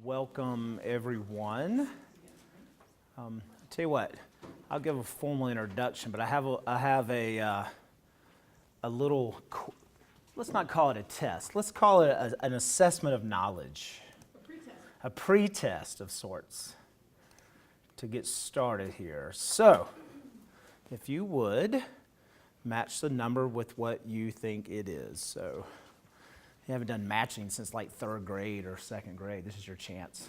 Welcome, everyone. I'll tell you what, I'll give a formal introduction, but I have a little, let's not call it a test. Let's call it an assessment of knowledge. A pre-test of sorts to get started here. So, if you would, match the number with what you think it is. So, you haven't done matching since like third grade or second grade. This is your chance.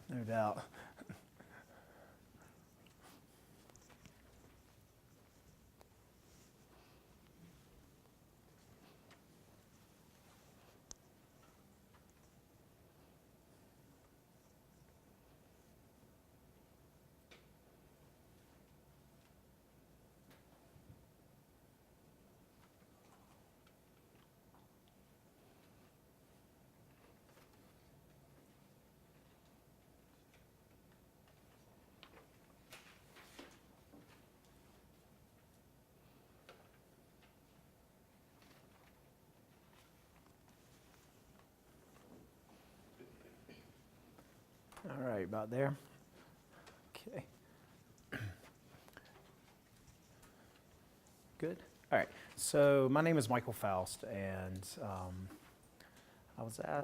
No doubt. All right, about there. Okay. Good. All right. So my name is Michael Faust, and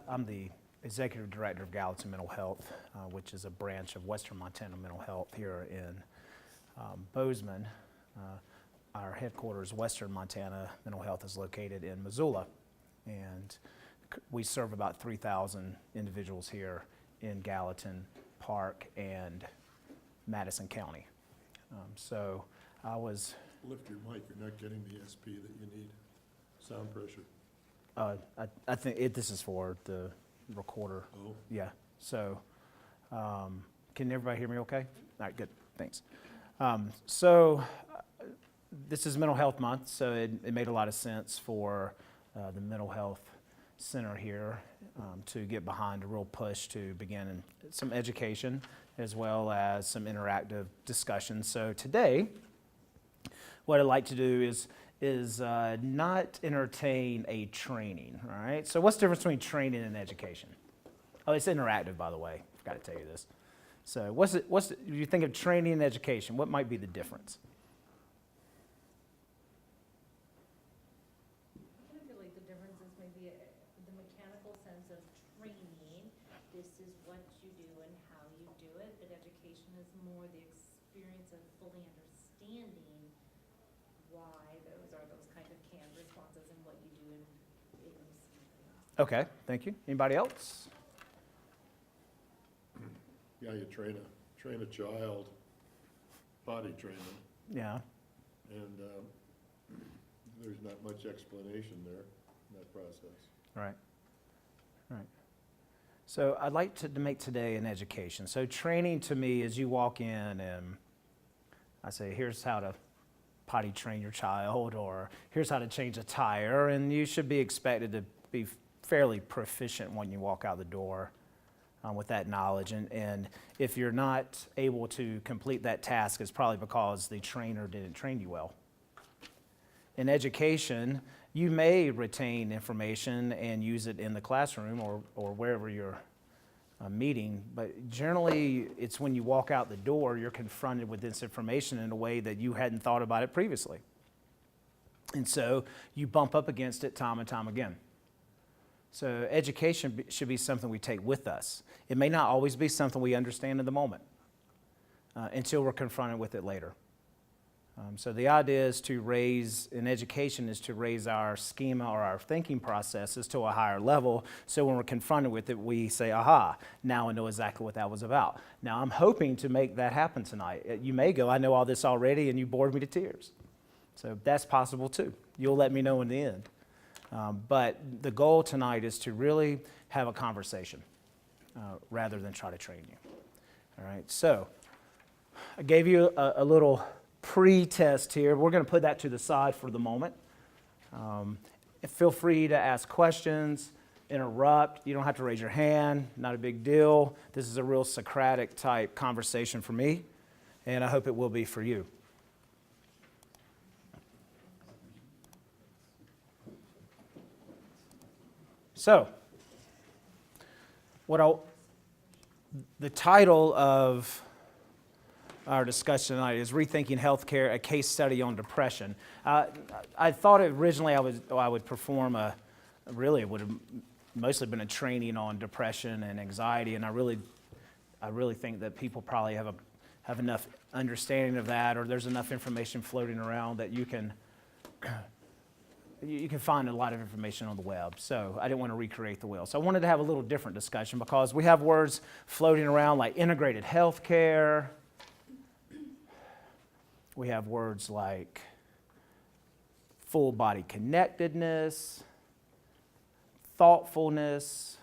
I'm the executive director of Gallatin Mental Health, which is a branch of Western Montana Mental Health here in Bozeman. Our headquarters, Western Montana Mental Health, is located in Missoula, and we serve about 3,000 individuals here in Gallatin Park and Madison County. So I was... Lift your mic, you're not getting the SP that you need. Sound pressure. I think this is for the recorder. Oh. Yeah, so can everybody hear me okay? All right, good, thanks. This is Mental Health Month, so it made a lot of sense for the Mental Health Center here to get behind a real push to begin some education as well as some interactive discussion. So today, what I'd like to do is not entertain a training, all right? So what's the difference between training and education? Oh, it's interactive, by the way. Forgot to tell you this. So if you think of training and education, what might be the difference? Okay, thank you. Anybody else? Yeah, you train a child, potty train them, Yeah. and there's not much explanation there in that process. Right. Right. So I'd like to make today an education. So training to me is you walk in and I say, here's how to potty train your child, or here's how to change a tire, and you should be expected to be fairly proficient when you walk out the door with that knowledge. And if you're not able to complete that task, it's probably because the trainer didn't train you well. In education, you may retain information and use it in the classroom or wherever you're meeting, but generally it's when you walk out the door, you're confronted with this information in a way that you hadn't thought about it previously. And so you bump up against it time and time again. So education should be something we take with us. It may not always be something we understand in the moment until we're confronted with it later. So the idea is in education is to raise our schema or our thinking processes to a higher level, so when we're confronted with it, we say, aha, now I know exactly what that was about. Now I'm hoping to make that happen tonight. You may go, I know all this already, and you bored me to tears. So that's possible too. You'll let me know in the end. But the goal tonight is to really have a conversation rather than try to train you. All right, so I gave you a little pre-test here. We're going to put that to the side for the moment. Feel free to ask questions, interrupt. You don't have to raise your hand, not a big deal. This is a real Socratic type conversation for me, and I hope it will be for you. So, the title of our discussion tonight is Rethinking Healthcare, a case study on depression. I thought originally I would perform it would have mostly been a training on depression and anxiety, and I really think that people probably have enough understanding of that, or there's enough information floating around that you can find a lot of information on the web. So I didn't want to recreate the wheel. So I wanted to have a little different discussion because we have words floating around like integrated healthcare. We have words like full body connectedness, thoughtfulness,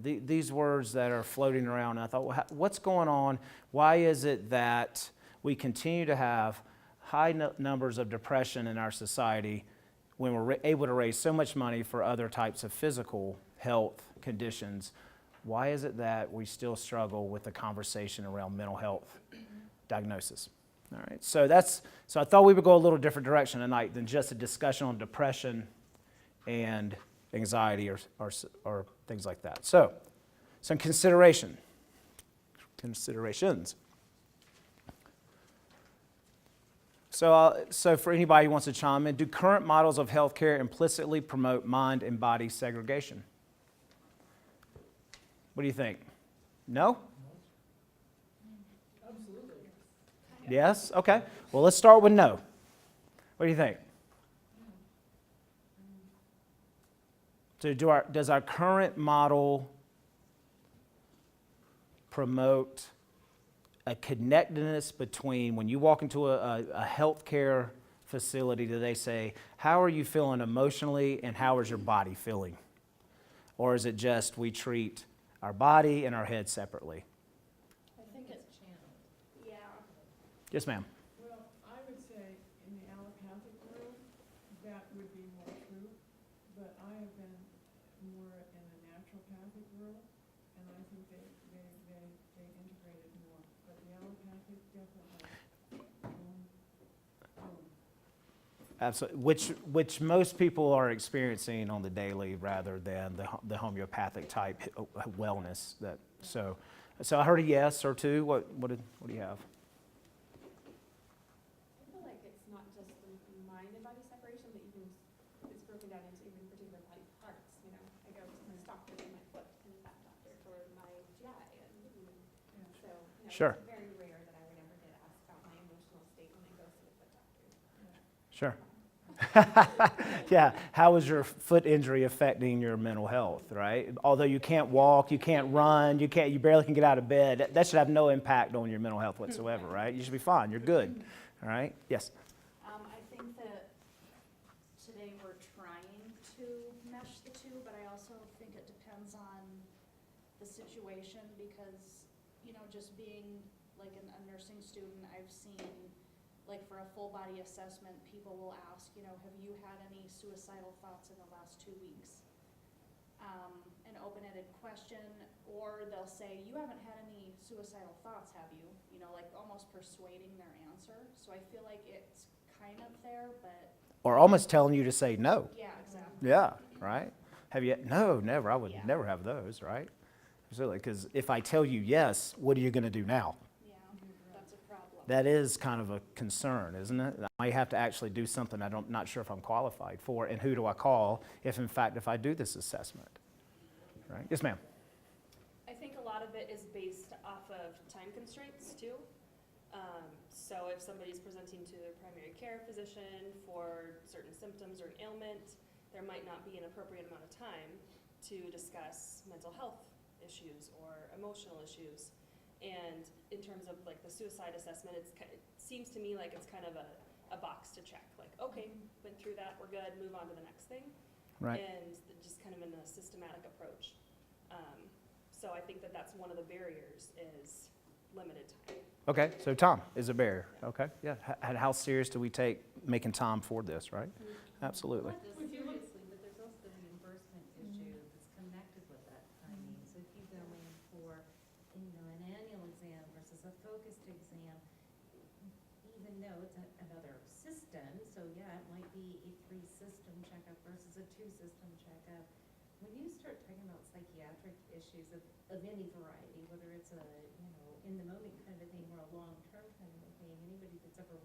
these words that are floating around. And I thought, well, what's going on? Why is it that we continue to have high numbers of depression in our society when we're able to raise so much money for other types of physical health conditions? Why is it that we still struggle with the conversation around mental health diagnosis? All right, so I thought we would go a little different direction tonight than just a discussion on depression and anxiety or things like that. So, some considerations. So for anybody who wants to chime in, do current models of healthcare implicitly promote mind and body segregation? What do you think? No? Yes? Okay. Well, let's start with no. What do you think? So does our current model promote a connectedness between when you walk into a healthcare facility, do they say, how are you feeling emotionally and how is your body feeling? Or is it just we treat our body and our head separately? Yes, ma'am. Well, I would say in the allopathic world, that would be more true, but I have been more in the naturopathic world, and I think they integrated more, but the allopathic definitely. Absolutely, which most people are experiencing on the daily rather than the homeopathic type wellness. So I heard a yes or two. What do you have? Broken down into even particular body parts. You know, I go to this doctor for my foot and that doctor for my GI, and so Sure. It's very rare that I would ever get asked about my emotional state when I go to the foot doctor. Sure. Yeah. How is your foot injury affecting your mental health? Right. Although you can't walk, you can't run, you barely can get out of bed. That should have no impact on your mental health whatsoever. Right. You should be fine. You're good. All right. Yes. I think that today we're trying to mesh the two, but I also think it depends on the situation because, just being like a nursing student, I've seen, like for a full body assessment, people will ask, have you had any suicidal thoughts in the last 2 weeks? An open-ended question, or they'll say, you haven't had any suicidal thoughts, have you? Like almost persuading their answer. So I feel like it's kind of there, but... Or almost telling you to say no. Yeah, exactly. Yeah, right? Have you? No, never. I would never have those, right? Absolutely, because if I tell you yes, what are you going to do now? Yeah, that's a problem. That is kind of a concern, isn't it? I might have to actually do something I'm not sure if I'm qualified for, and who do I call if I do this assessment? Right? Yes, ma'am. I think a lot of it is based off of time constraints too. So if somebody's presenting to their primary care physician for certain symptoms or an ailment, there might not be an appropriate amount of time to discuss mental health issues or emotional issues. And in terms of like the suicide assessment, it seems to me like it's kind of a box to check. Like, okay, went through that, we're good, move on to the next thing. Right. And just kind of in a systematic approach. So I think that that's one of the barriers is limited time. Okay, so time is a barrier. Okay, yeah. And how serious do we take making time for this, right? Absolutely. Not just seriously, but there's also the reimbursement issue that's connected with that timing. So if you go in for, an annual exam versus a focused exam, even though it's another system, so yeah, it might be a 3-system checkup versus a 2-system checkup. When you start talking about psychiatric issues of any variety, whether it's a, in the moment kind of a thing or a long-term kind of a thing, anybody that's ever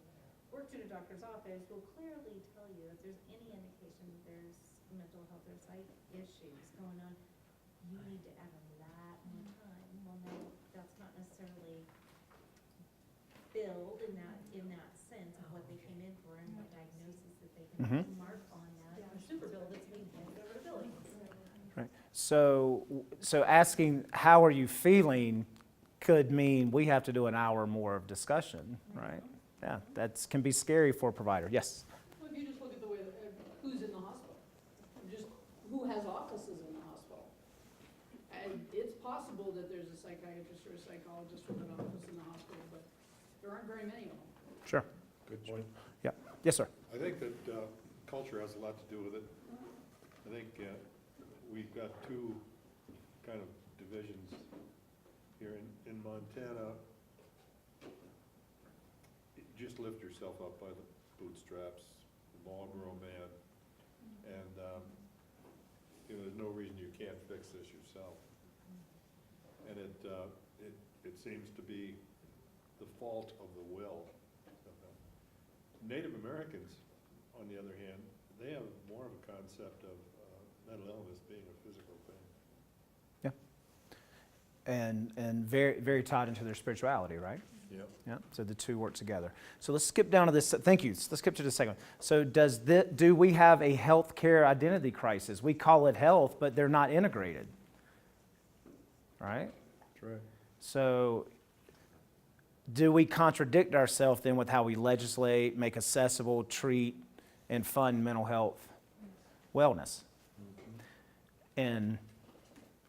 worked in a doctor's office will clearly tell you if there's any indication that there's mental health or psych issues going on, you need to add a lot more time. Well, no, that's not necessarily billed in that sense of what they came in for and what diagnosis that they can mark on that. Or super bill that's being handed over to billing. Right. So asking how are you feeling could mean we have to do an hour more of discussion, right? Yeah, that can be scary for a provider. Yes. Well, if you just look at the way, who's in the hospital, just who has offices in the hospital. And it's possible that there's a psychiatrist or a psychologist with an office in the hospital, but there aren't very many of them. Sure. Good point. Yeah. Yes, sir. I think that culture has a lot to do with it. I think we've got two kind of divisions here in Montana. Just lift yourself up by the bootstraps, the Marlboro man, and there's no reason you can't fix this yourself. And it seems to be the fault of the will. Native Americans, on the other hand, they have more of a concept of mental illness being a physical thing. Yeah. And very, very tied into their spirituality, right? Yep. Yeah. So the two work together. So let's skip down to this. Thank you. Let's skip to the second one. So do we have a healthcare identity crisis? We call it health, but they're not integrated, right? That's right. So do we contradict ourselves then with how we legislate, make accessible, treat, and fund mental health wellness? And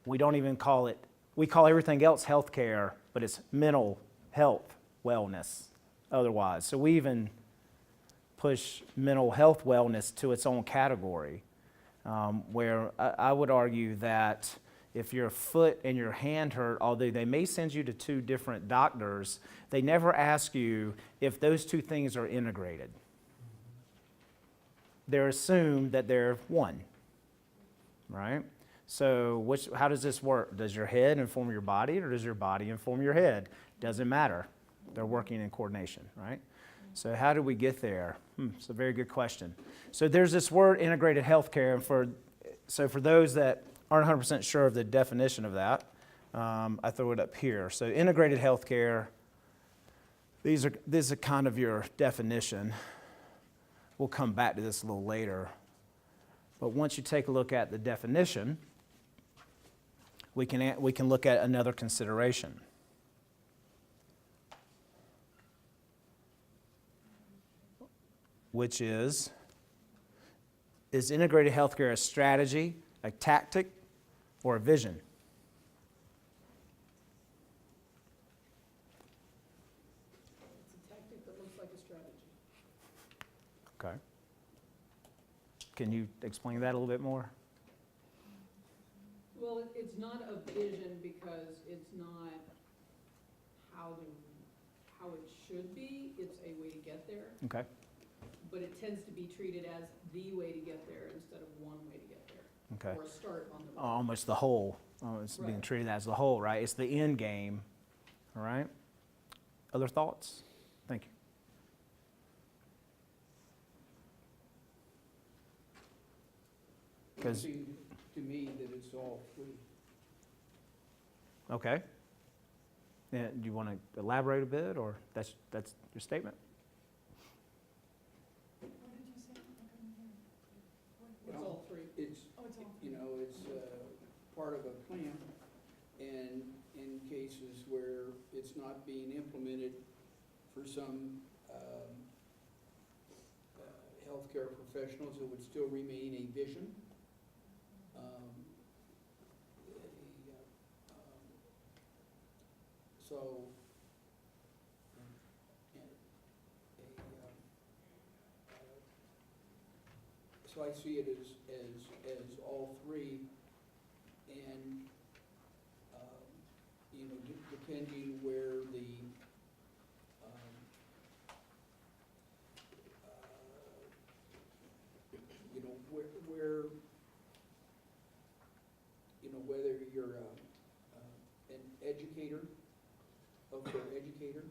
we don't even call it, we call everything else healthcare, but it's mental health wellness otherwise. So we even push mental health wellness to its own category, where I would argue that if your foot and your hand hurt, although they may send you to 2 different doctors, they never ask you if those 2 things are integrated. They're assumed that they're one, right? So how does this work? Does your head inform your body, or does your body inform your head? Doesn't matter. They're working in coordination, right? So how do we get there? It's a very good question. So there's this word integrated healthcare, and so for those that aren't 100% sure of the definition of that, I throw it up here. So integrated healthcare, this is kind of your definition. We'll come back to this a little later. But once you take a look at the definition, we can look at another consideration. Which is integrated healthcare a strategy, a tactic, or a vision? It's a tactic that looks like a strategy. Okay. Can you explain that a little bit more? Well, it's not a vision because it's not how it should be. It's a way to get there. Okay. But it tends to be treated as the way to get there instead of one way to get there. Okay. Or a start on the road. Almost the whole. It's being Right. treated as the whole, right? It's the end game. All right. Other thoughts? Thank you. It seems to me that it's all free. Okay. Yeah, do you want to elaborate a bit, or that's your statement? What did you say? I couldn't hear. It's all three. It's, Oh, it's all you know, it's part of a plan, and in cases where it's not being implemented for some healthcare professionals, it would still remain a vision, So, so I see it as all three, and, you know, depending where the, you know, where, you know, whether you're an educator, healthcare educator,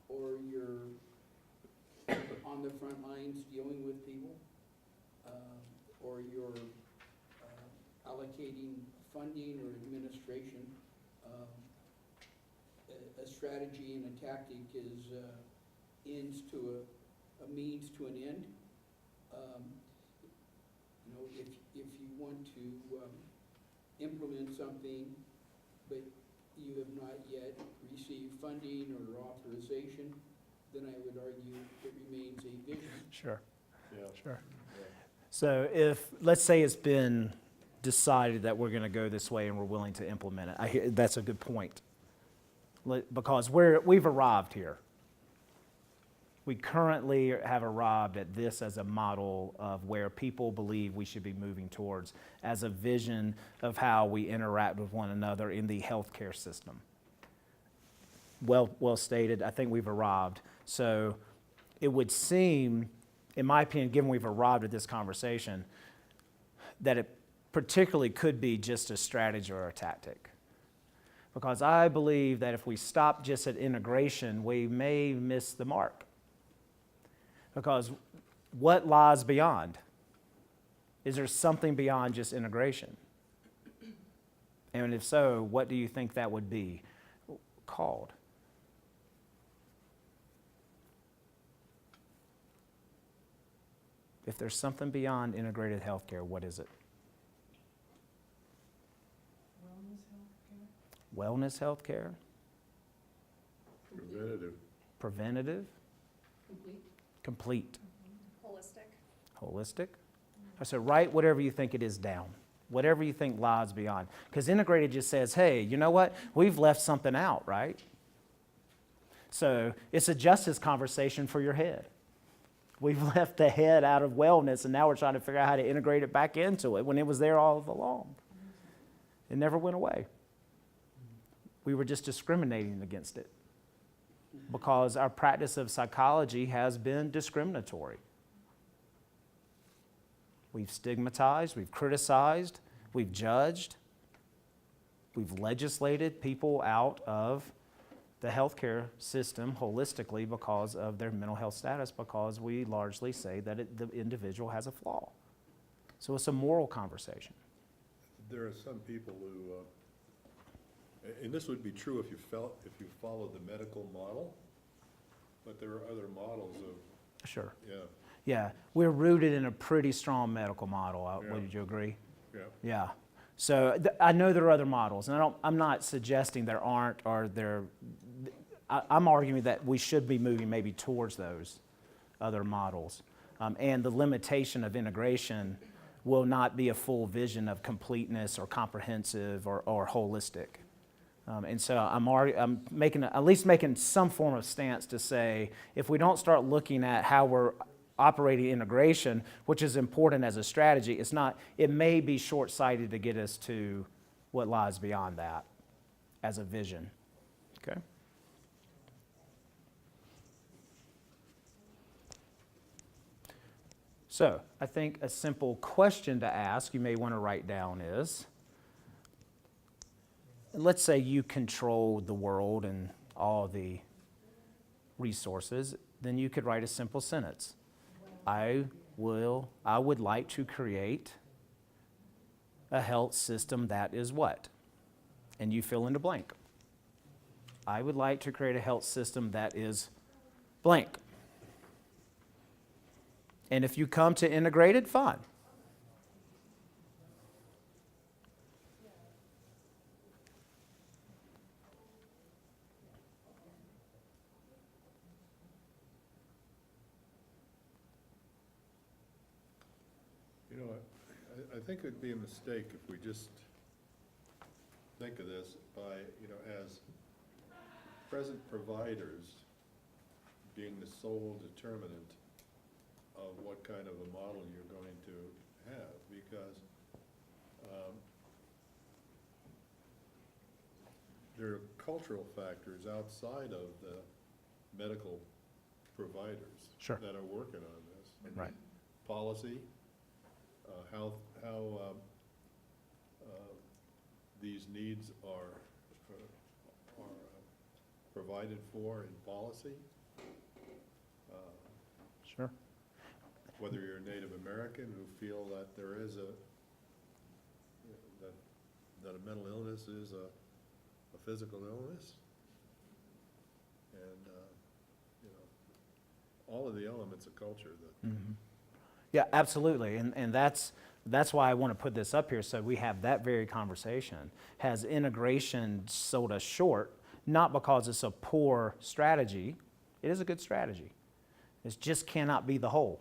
or you're on the front lines dealing with people, or you're allocating funding or administration, a strategy and a tactic is ends to a means to an end. You know, if you want to implement something, but you have not yet received funding or authorization, then I would argue it remains a vision. Sure, Yeah. sure. Yeah. So if, let's say it's been decided that we're going to go this way and we're willing to implement it, that's a good point. Because we've arrived here. We currently have arrived at this as a model of where people believe we should be moving towards as a vision of how we interact with one another in the healthcare system. Well stated. I think we've arrived. So it would seem, in my opinion, given we've arrived at this conversation, that it particularly could be just a strategy or a tactic. Because I believe that if we stop just at integration, we may miss the mark. Because what lies beyond? Is there something beyond just integration? And if so, what do you think that would be called? If there's something beyond integrated healthcare, what is it? Wellness healthcare? Wellness healthcare? Preventative. Preventative? Complete. Holistic. Holistic? So write whatever you think it is down. Whatever you think lies beyond. Because integrated just says, hey, you know what? We've left something out, right? So it's a justice conversation for your head. We've left the head out of wellness, and now we're trying to figure out how to integrate it back into it when it was there all along. It never went away. We were just discriminating against it because our practice of psychology has been discriminatory. We've stigmatized, we've criticized, we've judged, we've legislated people out of the healthcare system holistically because of their mental health status, because we largely say that the individual has a flaw. So it's a moral conversation. There are some people who, and this would be true if you followed the medical model, but there are other models of, Sure. yeah, Yeah, we're rooted in a pretty strong medical model. Yeah. Would you agree? yeah. Yeah. So I know there are other models, and I'm not suggesting there aren't, or there. I'm arguing that we should be moving maybe towards those other models, and the limitation of integration will not be a full vision of completeness or comprehensive or holistic. And so I'm making at least making some form of stance to say if we don't start looking at how we're operating integration, which is important as a strategy, it may be short-sighted to get us to what lies beyond that as a vision. Okay? So I think a simple question to ask, you may want to write down is, let's say you control the world and all the resources, then you could write a simple sentence. I would like to create a health system that is what? And you fill in the blank. I would like to create a health system that is blank. And if you come to integrated, fine. You know, I think it'd be a mistake if we just think of this by, you know, as present providers being the sole determinant of what kind of a model you're going to have, because there are cultural factors outside of the medical providers Sure. that are working on this. Right. Policy, how these needs are provided for in policy. Sure. Whether you're a Native American who feel that there is that a mental illness is a physical illness. And, all of the elements of culture that. Mhm. Yeah, absolutely, and that's why I want to put this up here, so we have that very conversation. Has integration sold us short, not because it's a poor strategy, it is a good strategy. It just cannot be the whole.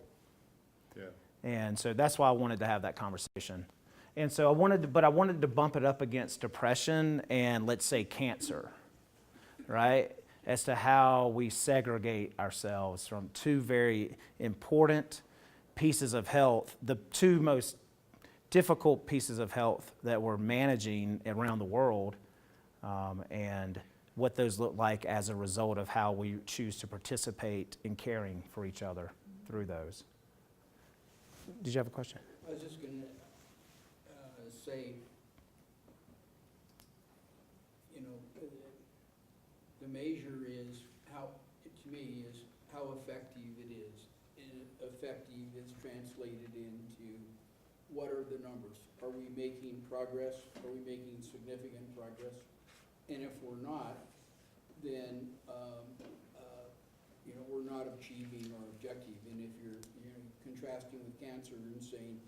Yeah. And so that's why I wanted to have that conversation. And so I wanted to bump it up against depression and, let's say, cancer, right? As to how we segregate ourselves from two very important pieces of health, the two most difficult pieces of health that we're managing around the world, and what those look like as a result of how we choose to participate in caring for each other through those. Did you have a question? I was just gonna say, the measure is how, to me, is how effective it is. And effective is translated into what are the numbers? Are we making progress? Are we making significant progress? And if we're not, then, we're not achieving our objective. And if you're contrasting with cancer and saying,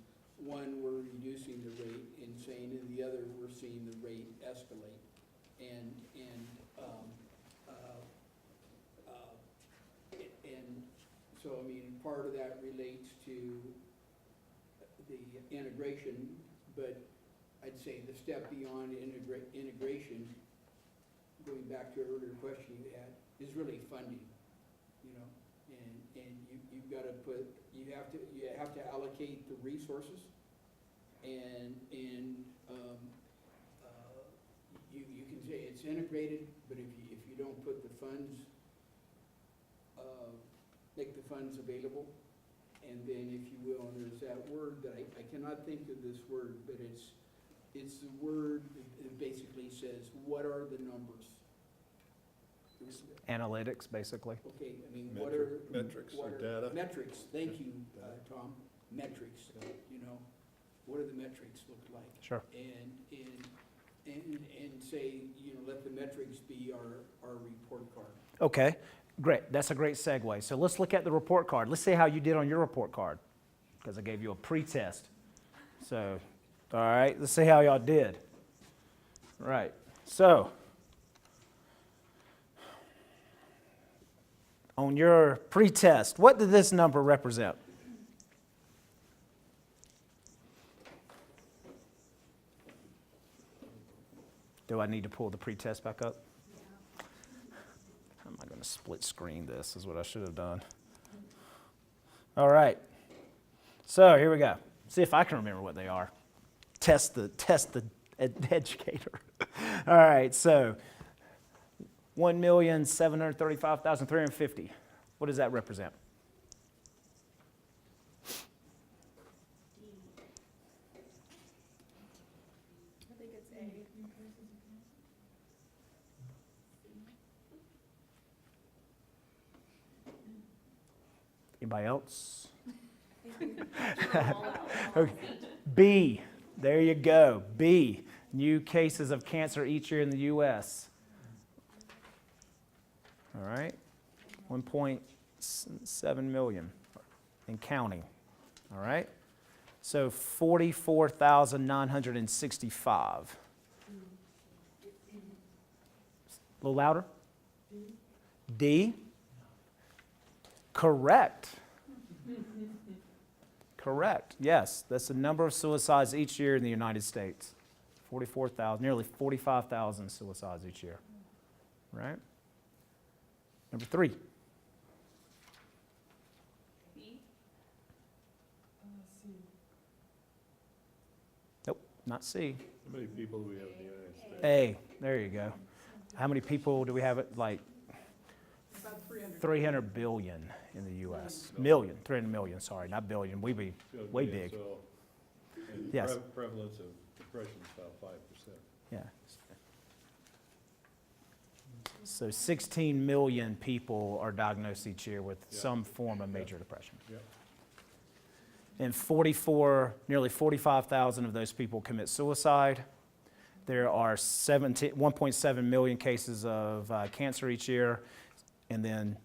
one, we're reducing the rate, and saying in the other, we're seeing the rate escalate. And so, part of that relates to the integration, but I'd say the step beyond integration, going back to an earlier question you had, is really funding, and you've got to you have to allocate the resources, and you can say it's integrated, but if you don't put the funds, make the funds available, and then, if you will, and there's that word that I cannot think of this word, but it's the word that basically says, what are the numbers? Analytics, basically. Okay, Metrics or data. Metrics, thank you, Tom, metrics, what do the metrics look like? Sure. And say, let the metrics be our report card. Okay, great. That's a great segue. So let's look at the report card. Let's see how you did on your report card, because I gave you a pre-test. So, all right, let's see how y'all did. Right. So, on your pre-test, what did this number represent? Do I need to pull the pre-test back up? How am I going to split screen this is what I should have done. All right. So here we go. See if I can remember what they are. Test the educator. All right, so 1,735,350. What does that represent? I think it's A. Anybody else? Okay. B, there you go. B, new cases of cancer each year in the U.S. All right, 1.7 million and counting. All right, so 44,965. A little louder. D. Correct. Correct. Yes, that's the number of suicides each year in the United States. 44,000, nearly 45,000 suicides each year. Right? Number 3. B, C. Nope, not C. How many people do we have in the United States? A, there you go. How many people do we have? Like About 300. 300 billion in the U.S. Million, 300 million, sorry, not billion. We be way big. So, and Yes. prevalence of depression is about 5%. Yeah. So 16 million people are diagnosed each year with Yeah. some form of Yeah. major depression. Yep. And nearly 45,000 of those people commit suicide. There are 1.7 million cases of cancer each year, and then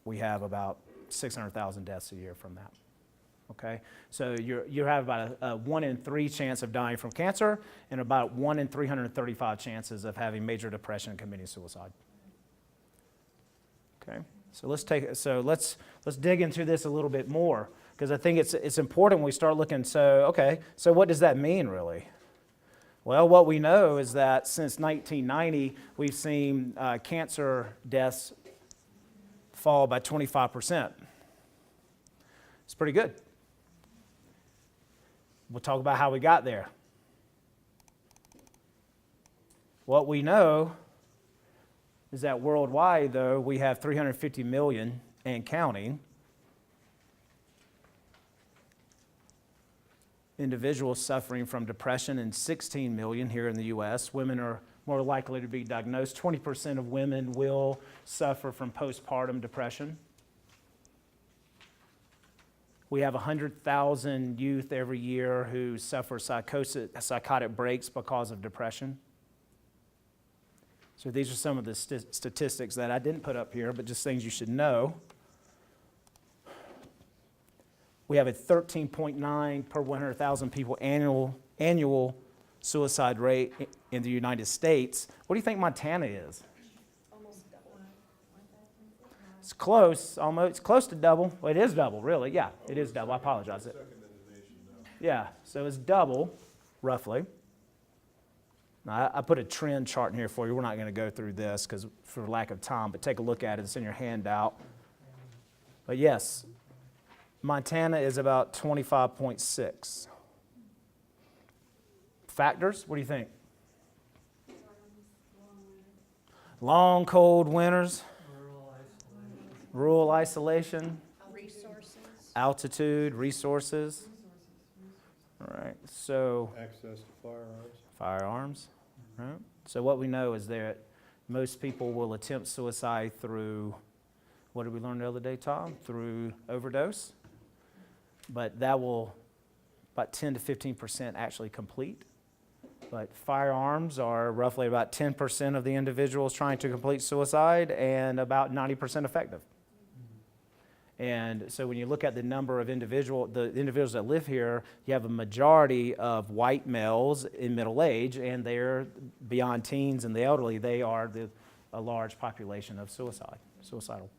we have about 600,000 deaths a year from that. Okay, so you have about a 1 in 3 chance of dying from cancer, and about 1 in 335 chances of having major depression and committing suicide. Okay, so let's dig into this a little bit more, because I think it's important when we start looking. So what does that mean really? Well, what we know is that since 1990, we've seen cancer deaths fall by 25%. It's pretty good. We'll talk about how we got there. What we know is that worldwide, though, we have 350 million and counting individuals suffering from depression, and 16 million here in the U.S. Women are more likely to be diagnosed. 20% of women will suffer from postpartum depression. We have 100,000 youth every year who suffer psychotic breaks because of depression. So these are some of the statistics that I didn't put up here, but just things you should know. We have a 13.9 per 100,000 people annual suicide rate in the United States. What do you think Montana is? almost double. It's close, almost. It's close to double. Well, it is double, really. Yeah, it is double. I apologize. Second in the nation now. Yeah, so it's double, roughly. Now, I put a trend chart in here for you. We're not going to go through this because for lack of time, but take a look at it. It's in your handout. But yes, Montana is about 25.6. Factors, what do you think? Long, cold winters. Rural isolation. Resources. Altitude, resources. All right, so Access to firearms. firearms. Right. So what we know is that most people will attempt suicide through, what did we learn the other day, Tom? Through overdose. But that will, about 10 to 15% actually complete. But firearms are roughly about 10% of the individuals trying to complete suicide and about 90% effective. And so when you look at the number of individuals that live here, you have a majority of white males in middle age, and they're beyond teens and the elderly. They are a large population of suicidal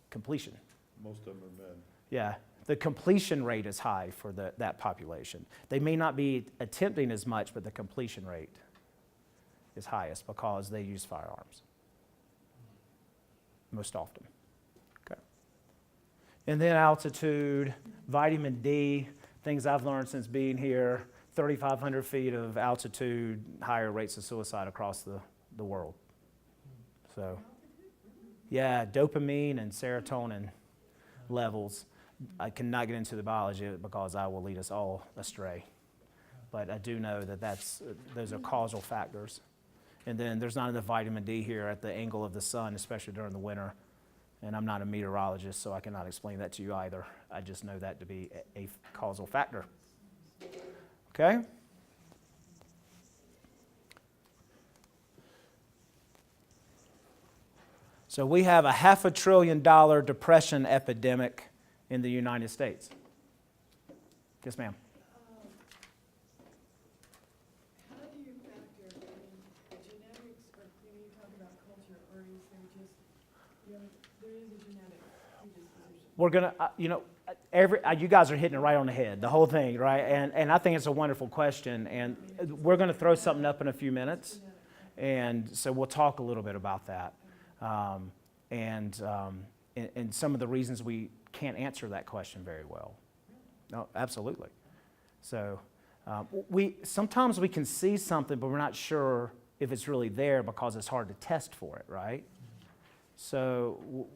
completion. Most of them are men. Yeah, the completion rate is high for that population. They may not be attempting as much, but the completion rate is highest because they use firearms most often. Okay. And then altitude, vitamin D, things I've learned since being here, 3,500 feet of altitude, higher rates of suicide across the world. So, yeah, dopamine and serotonin levels. I cannot get into the biology of it because I will lead us all astray. But I do know that those are causal factors. And then there's not enough vitamin D here at the angle of the sun, especially during the winter. And I'm not a meteorologist, so I cannot explain that to you either. I just know that to be a causal factor. Okay? So we have a $500 billion depression epidemic in the United States. Yes, ma'am. How do you factor in genetics, or when you talk about culture, or is there just, there is a genetic predisposition? We're gonna, you guys are hitting it right on the head, the whole thing, right? And I think it's a wonderful question, and we're gonna throw something up in a few minutes, and so we'll talk a little bit about that. and some of the reasons we can't answer that question very well. No, absolutely. So sometimes we can see something, but we're not sure if it's really there because it's hard to test for it, right? So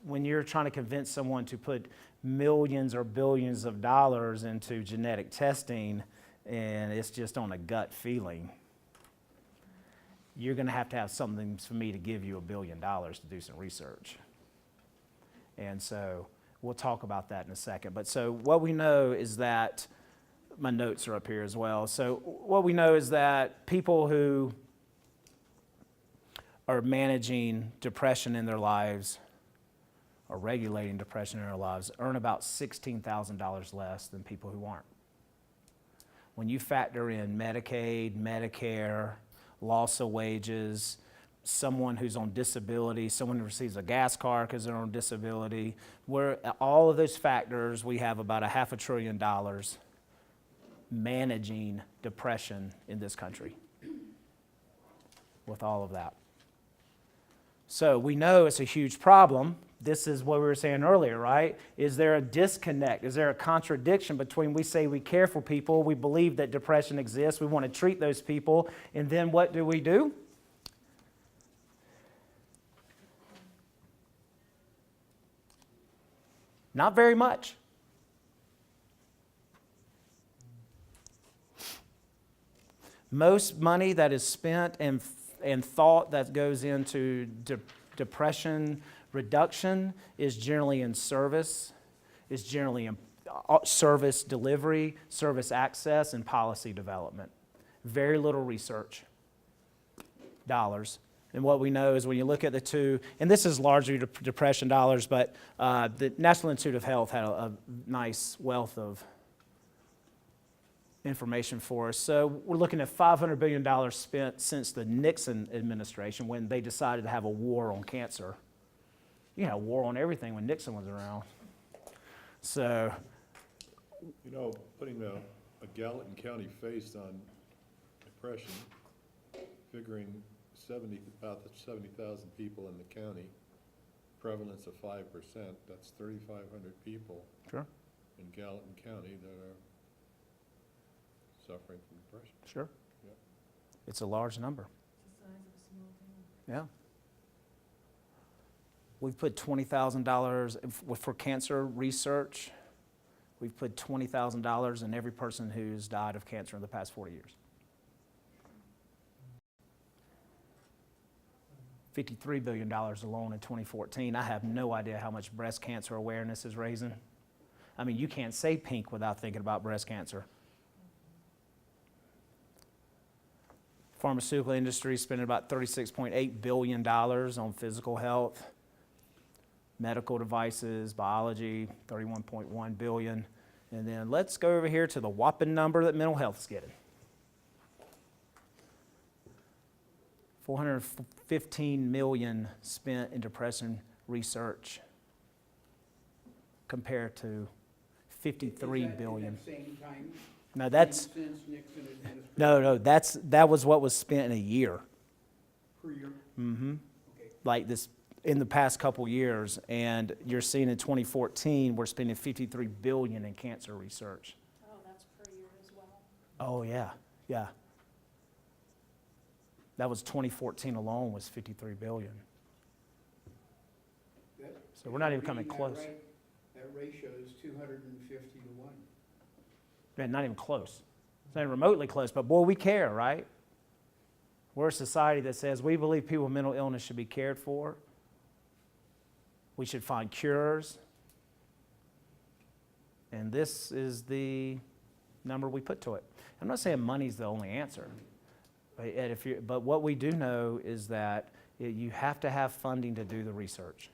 when you're trying to convince someone to put millions or billions of dollars into genetic testing and it's just on a gut feeling, you're going to have something for me to give you $1 billion to do some research. And so we'll talk about that in a second. But so what we know is that, my notes are up here as well. So what we know is that people who are managing depression in their lives or regulating depression in their lives earn about $16,000 less than people who aren't. When you factor in Medicaid, Medicare, loss of wages, someone who's on disability, someone who receives a gas card because they're on disability, all of those factors, we have about $500 billion managing depression in this country with all of that. So we know it's a huge problem. This is what we were saying earlier, right? Is there a disconnect? Is there a contradiction between we say we care for people, we believe that depression exists, we want to treat those people, and then what do? Not very much. Most money that is spent and thought that goes into depression reduction is generally in service, is generally in service delivery, service access, and policy development. Very little research dollars. And what we know is when you look at the two, and this is largely depression dollars, but the National Institute of Health had a nice wealth of information for us. So we're looking at $500 billion spent since the Nixon administration when they decided to have a war on cancer. You had a war on everything when Nixon was around. So, You know, putting a Gallatin County face on depression, figuring about 70,000 people in the county, prevalence of 5%, that's 3,500 people sure, in Gallatin County that are suffering from depression. sure. Yep. It's a large number. It's the size of a small town. Yeah. We've put $20,000 for cancer research. We've put $20,000 in every person who's died of cancer in the past 40 years. $53 billion alone in 2014. I have no idea how much breast cancer awareness is raising. I mean, you can't say pink without thinking about breast cancer. Pharmaceutical industry spending about $36.8 billion on physical health, medical devices, biology, $31.1 billion. And then let's go over here to the whopping number that mental health is getting. $415 million spent in depression research compared to $53 billion. At the same time, No, that's since Nixon administration no. That was what was spent in a year. per year? Mm-hmm. Okay. Like this in the past couple years, and you're seeing in 2014 we're spending $53 billion in cancer research. Oh, that's per year as well. Oh yeah. That was 2014 alone was $53 billion. So we're not even coming close. That ratio is 250 to 1. Man, not even close. It's not even remotely close, but boy, we care, right? We're a society that says we believe people with mental illness should be cared for. We should find cures. And this is the number we put to it. I'm not saying money's the only answer. But what we do know is that you have to have funding to do the research.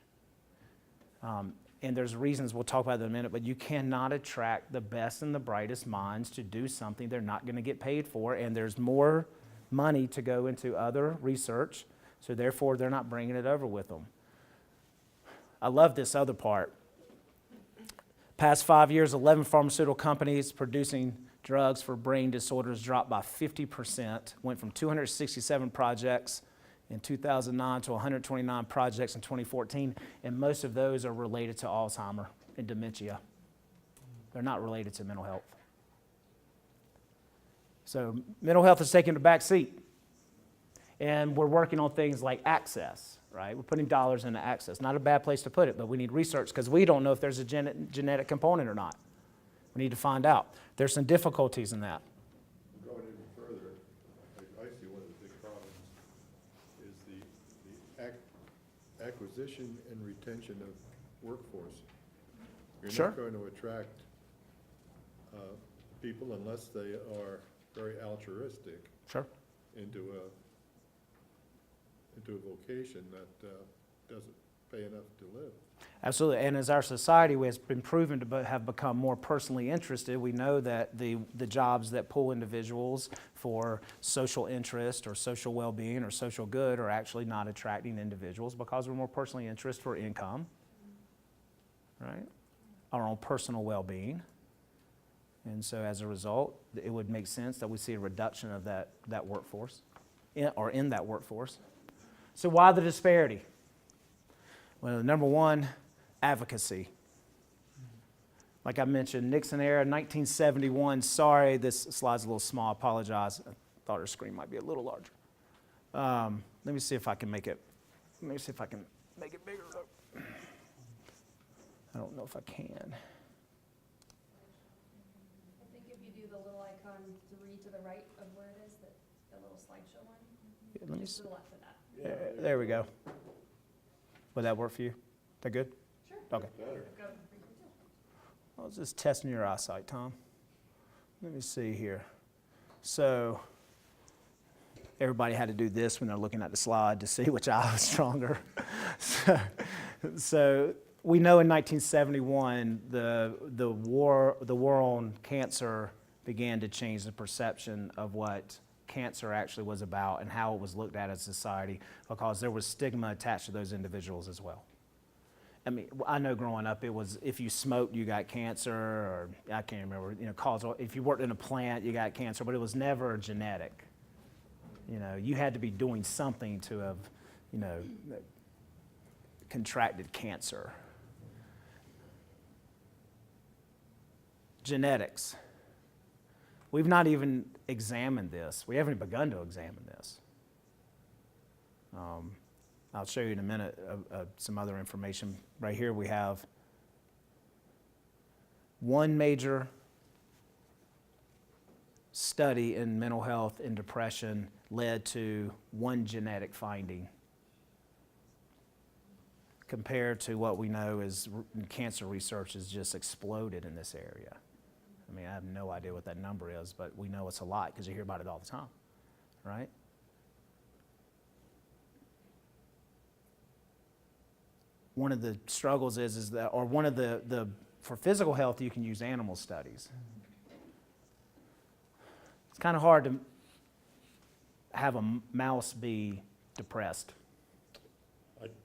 And there's reasons, we'll talk about that in a minute, but you cannot attract the best and the brightest minds to do something they're not going to get paid for, and there's more money to go into other research, so therefore they're not bringing it over with them. I love this other part. Past 5 years, 11 pharmaceutical companies producing drugs for brain disorders dropped by 50%, went from 267 projects in 2009 to 129 projects in 2014, and most of those are related to Alzheimer and dementia. They're not related to mental health. So mental health is taking the back seat. And we're working on things like access, right? We're putting dollars into access. Not a bad place to put it, but we need research because we don't know if there's a genetic component or not. We need to find out. There's some difficulties in that. Going even further, I see one of the big problems is the acquisition and retention of workforce. Sure. You're not going to attract people unless they are very altruistic Sure. into a vocation that doesn't pay enough to live. Absolutely, and as our society has been proven to have become more personally interested, we know that the jobs that pull individuals for social interest or social well-being or social good are actually not attracting individuals because we're more personally interested for income, right? Our own personal well-being. And so as a result, it would make sense that we see a reduction of that workforce, in that workforce. So why the disparity? Well, number one, advocacy. Like I mentioned, Nixon era, 1971. Sorry, this slide's a little small. I apologize. I thought her screen might be a little larger. Let me see if I can make it. Let me see if I can make it bigger. I don't know if I can. I think if you do the little icon 3 to the right of where it is, the little slideshow one, Yeah, let me just see. to the left of that. There we go. Would that work for you? That good? Sure. Okay. Better. Go. I was just testing your eyesight, Tom. Let me see here. So everybody had to do this when they're looking at the slide to see which eye was stronger. So we know in 1971 the war on cancer began to change the perception of what cancer actually was about and how it was looked at as society, because there was stigma attached to those individuals as well. I mean, I know growing up it was if you smoked you got cancer, or I can't remember, causal. If you worked in a plant you got cancer, but it was never genetic. You had to be doing something to have, contracted cancer. Genetics. We've not even examined this. We haven't begun to examine this. I'll show you in a minute some other information. Right here we have one major study in mental health and depression led to one genetic finding compared to what we know is cancer research has just exploded in this area. I mean, I have no idea what that number is, but we know it's a lot because you hear about it all the time, right? One of the struggles is that, or one of the for physical health, you can use animal studies. It's kind of hard to have a mouse be depressed.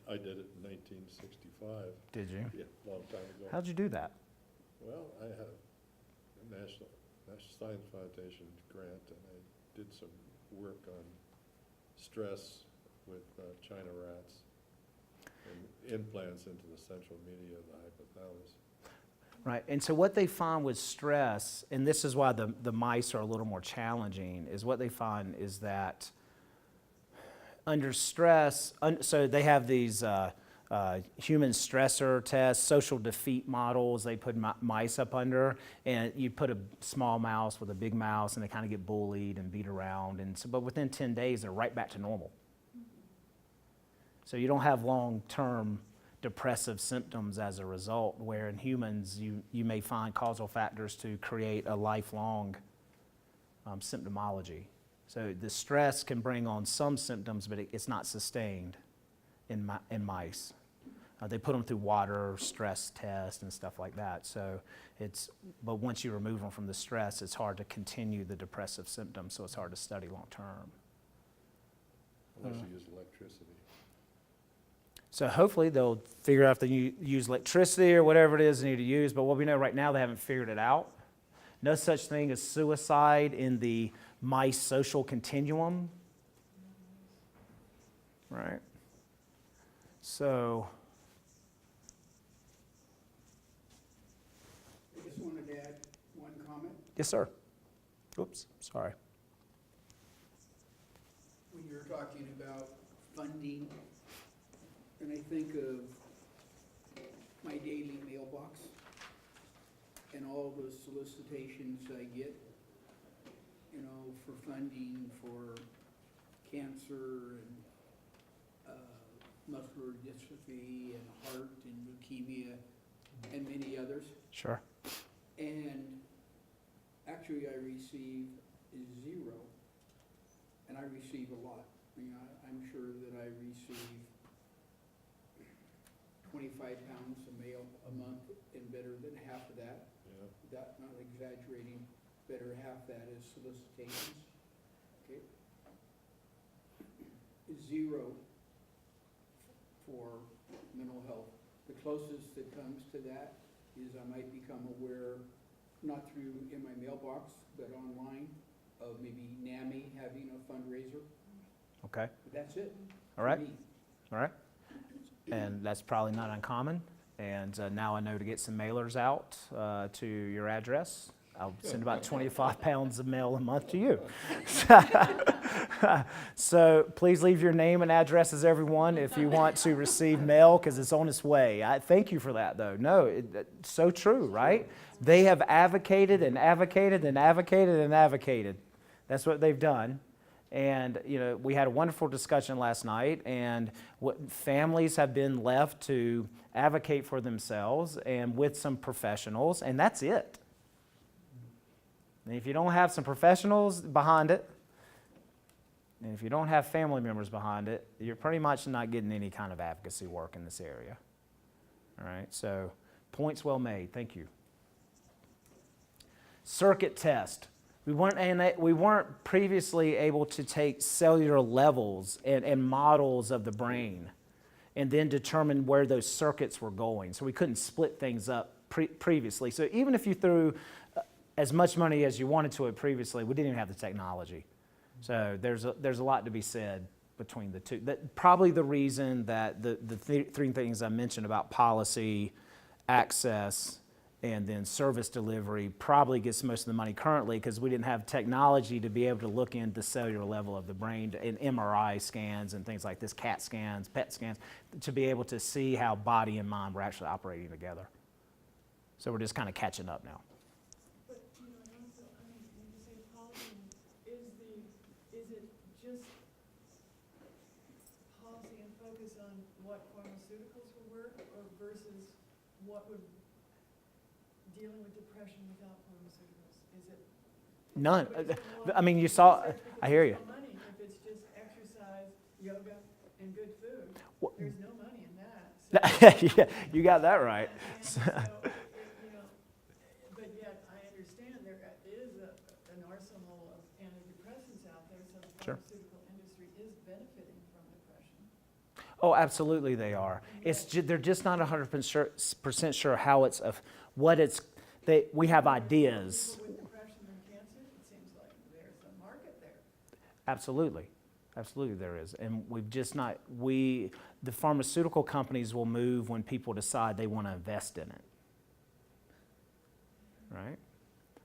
I did it in 1965. Did you? Yeah, a long time ago. How'd you do that? Well, I had a National Science Foundation grant, and I did some work on stress with China rats and implants into the central media of the hypothalamus. Right, and so what they find with stress, and this is why the mice are a little more challenging, is what they find is that under stress, so they have these human stressor tests, social defeat models they put mice up under, and you put a small mouse with a big mouse and they kind of get bullied and beat around, and so, but within 10 days they're right back to normal. So you don't have long-term depressive symptoms as a result, where in humans you may find causal factors to create a lifelong symptomology. So the stress can bring on some symptoms, but it's not sustained in mice. They put them through water stress tests and stuff like that. So but once you remove them from the stress, it's hard to continue the depressive symptoms, so it's hard to study long term. Unless you use electricity. So hopefully they'll figure out if they use electricity or whatever it is they need to use, but what we know right now, they haven't figured it out. No such thing as suicide in the mice social continuum. right? So, I just wanted to add one comment. yes, sir. Oops, sorry. When you're talking about funding, and I think of my daily mailbox and all the solicitations I get, you know, for funding for cancer and muscular dystrophy and heart and leukemia and many others. Sure. And actually, I receive 0, and I receive a lot. I mean, I'm sure that I receive 25 pounds of mail a month, and better than half of that, Yeah. not exaggerating, better half that is solicitations. Okay? 0 for mental health. The closest that comes to that is I might become aware, not through in my mailbox, but online, of maybe NAMI having a fundraiser. Okay. But that's it. All right. for me. All right. And that's probably not uncommon. And now I know to get some mailers out to your address. I'll send about 25 pounds of mail a month to you. So please leave your name and addresses, everyone, if you want to receive mail, because it's on its way. I thank you for that, though. No, it's so true, right? They have advocated and advocated and advocated and advocated. That's what they've done. And, you know, we had a wonderful discussion last night, and what families have been left to advocate for themselves and with some professionals, and that's it. And if you don't have some professionals behind it, and if you don't have family members behind it, you're pretty much not getting any kind of advocacy work in this area. All right, so points well made. Thank you. Circuit test. We weren't previously able to take cellular levels and models of the brain and then determine where those circuits were going. So we couldn't split things up previously. So even if you threw as much money as you wanted to it previously, we didn't even have the technology. So there's a lot to be said between the two. Probably the reason that the three things I mentioned about policy, access, and then service delivery probably gets most of the money currently, because we didn't have technology to be able to look into the cellular level of the brain in MRI scans and things like this, CAT scans, PET scans, to be able to see how body and mind were actually operating together. So we're just kind of catching up now. But, you know, and also, I mean, when you say policy, is it just policy and focus on what pharmaceuticals will work, or versus what would, dealing with depression without pharmaceuticals? Is it? None. Everybody's gonna I mean, you want saw, research because I hear there's you. no money if it's just exercise, yoga, and good food. What- There's no money in that. So- Yeah, you got that right. And so, you know, but yet I understand there is an arsenal of antidepressants out there, so the Sure. pharmaceutical industry is benefiting from depression. Oh, absolutely they are. They're just not 100% sure how it's, what it's, we have ideas. People with depression and cancer, it seems like there's a market there. Absolutely. Absolutely there is. And we've just not, the pharmaceutical companies will move when people decide they want to invest in it. Right?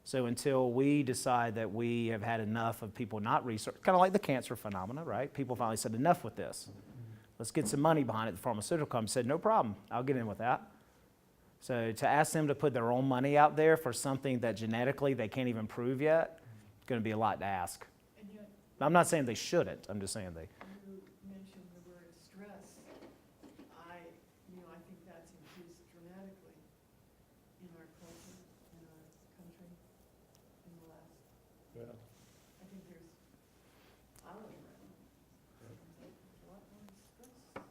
So until we decide that we have had enough of people not research, kind of like the cancer phenomena, right? People finally said enough with this. Let's get some money behind it. The pharmaceutical company said, no problem, I'll get in with that. So to ask them to put their own money out there for something that genetically they can't even prove yet, it's going to be a lot to ask. And yet, I'm not saying they shouldn't, I'm just saying they. you mentioned the word stress. I think that's increased dramatically in our culture, in our country, in the last, Yeah. I think there's, I look around, there's a lot more stress.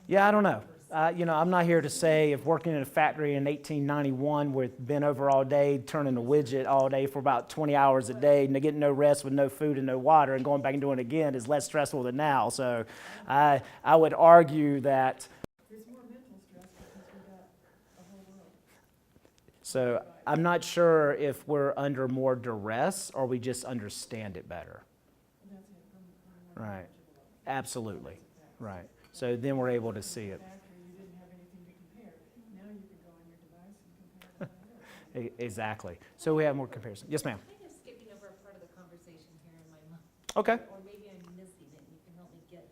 Yeah, I don't know. I'm not here to say if working in a factory in 1891 with been over all day, turning a widget all day for about 20 hours a day, and getting no rest with no food and no water, and going back and doing it again is less stressful than now. So I would argue that. There's more mental stress because we got a whole world. So I'm not sure if we're under more duress or we just understand it better. And that's it, from a more Right. knowledgeable level. Absolutely. That's a fact. right. So then we're able to see it. Factory, you didn't have anything to compare. Now you can go on your device and compare it. Exactly. So we have more comparison. Yes, ma'am. Kind of skipping over a part of the conversation here in my mind. Okay. Or maybe I'm missing it, and you can help me get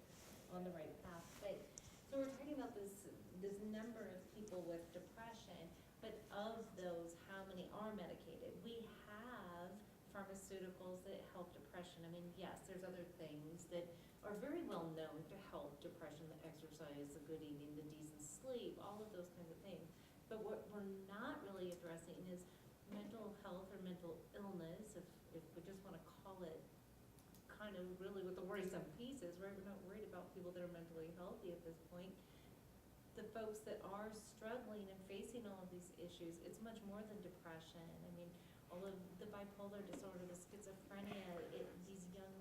on the right path. But, so we're talking about this number of people with depression, but of those, how many are medicated? We have pharmaceuticals that help depression. I mean, yes, there's other things that are very well known to help depression, the exercise, the good eating, the decent sleep, all of those kinds of things. But what we're not really addressing is mental health or mental illness, if we just want to call it kind of really with the worrisome pieces, right? We're not worried about people that are mentally healthy at this point. The folks that are struggling and facing all of these issues, it's much more than depression. I mean, all of the bipolar disorder, the schizophrenia, these young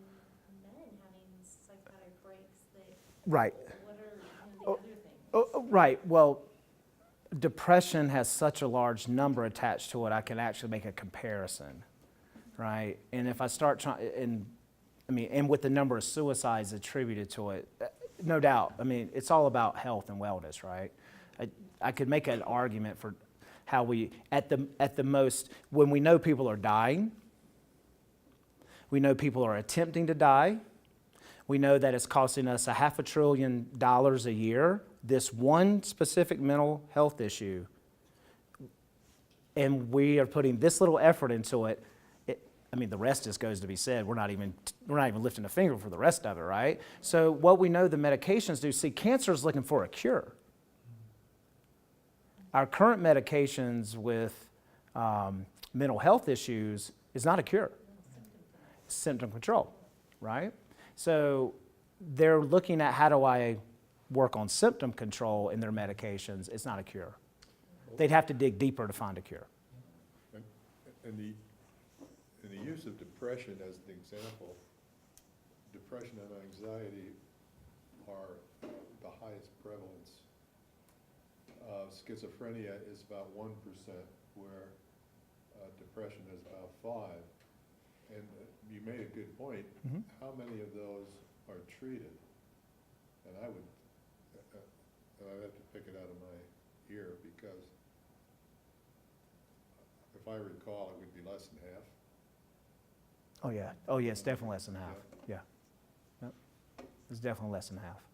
men having psychotic breaks that, Right. what are the other things? Right. Well, depression has such a large number attached to it, I can actually make a comparison, right? And if I start trying, and with the number of suicides attributed to it, no doubt. I mean, it's all about health and wellness, right? I could make an argument for how we, at the most, when we know people are dying, we know people are attempting to die, we know that it's costing us $500 billion a year, this one specific mental health issue, and we are putting this little effort into it. I mean, the rest just goes to be said. We're not even lifting a finger for the rest of it, right? So what we know the medications do, see, cancer is looking for a cure. Our current medications with mental health issues is not a cure. It's symptom control, right? So they're looking at how do I work on symptom control in their medications. It's not a cure. They'd have to dig deeper to find a cure. And the use of depression as an example, depression and anxiety are the highest prevalence. Schizophrenia is about 1%, where depression is about 5%. And you made a good point. Mhm. How many of those are treated? And I'd have to pick it out of my ear, because if I recall, it would be less than half. Oh yeah, it's definitely less than half. Yeah. Yep. It's definitely less than half.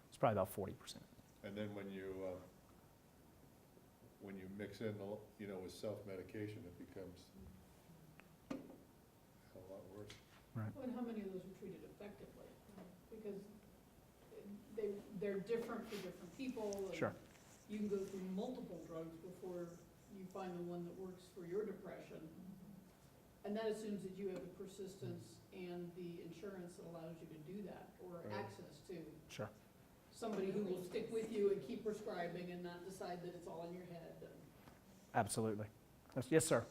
It's probably about 40%. And then when you mix in, with self-medication, it becomes a lot worse. Well, and how many of those are treated effectively? Because they're different for different people. And Sure. you can go through multiple drugs before you find the one that works for your depression. And that assumes that you have the persistence and the insurance that allows you to do that, or Right. access to Sure. somebody who will stick with you and keep prescribing and not decide that it's all in your head. Absolutely. Yes, sir.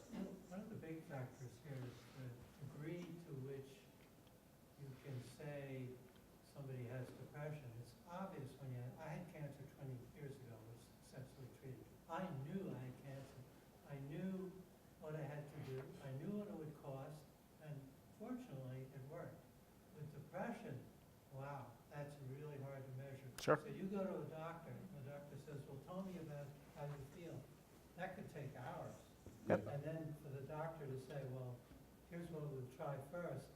One of the big factors here is the degree to which you can say somebody has depression. It's obvious when I had cancer 20 years ago, was successfully treated. I knew I had cancer. I knew what I had to do. I knew what it would cost, and fortunately, it worked. With depression, wow, that's really hard to measure. Sure. So you go to a doctor, and the doctor says, well, tell me about how you feel. That could take hours. Yep. And then for the doctor to say, well, here's what we'll try first,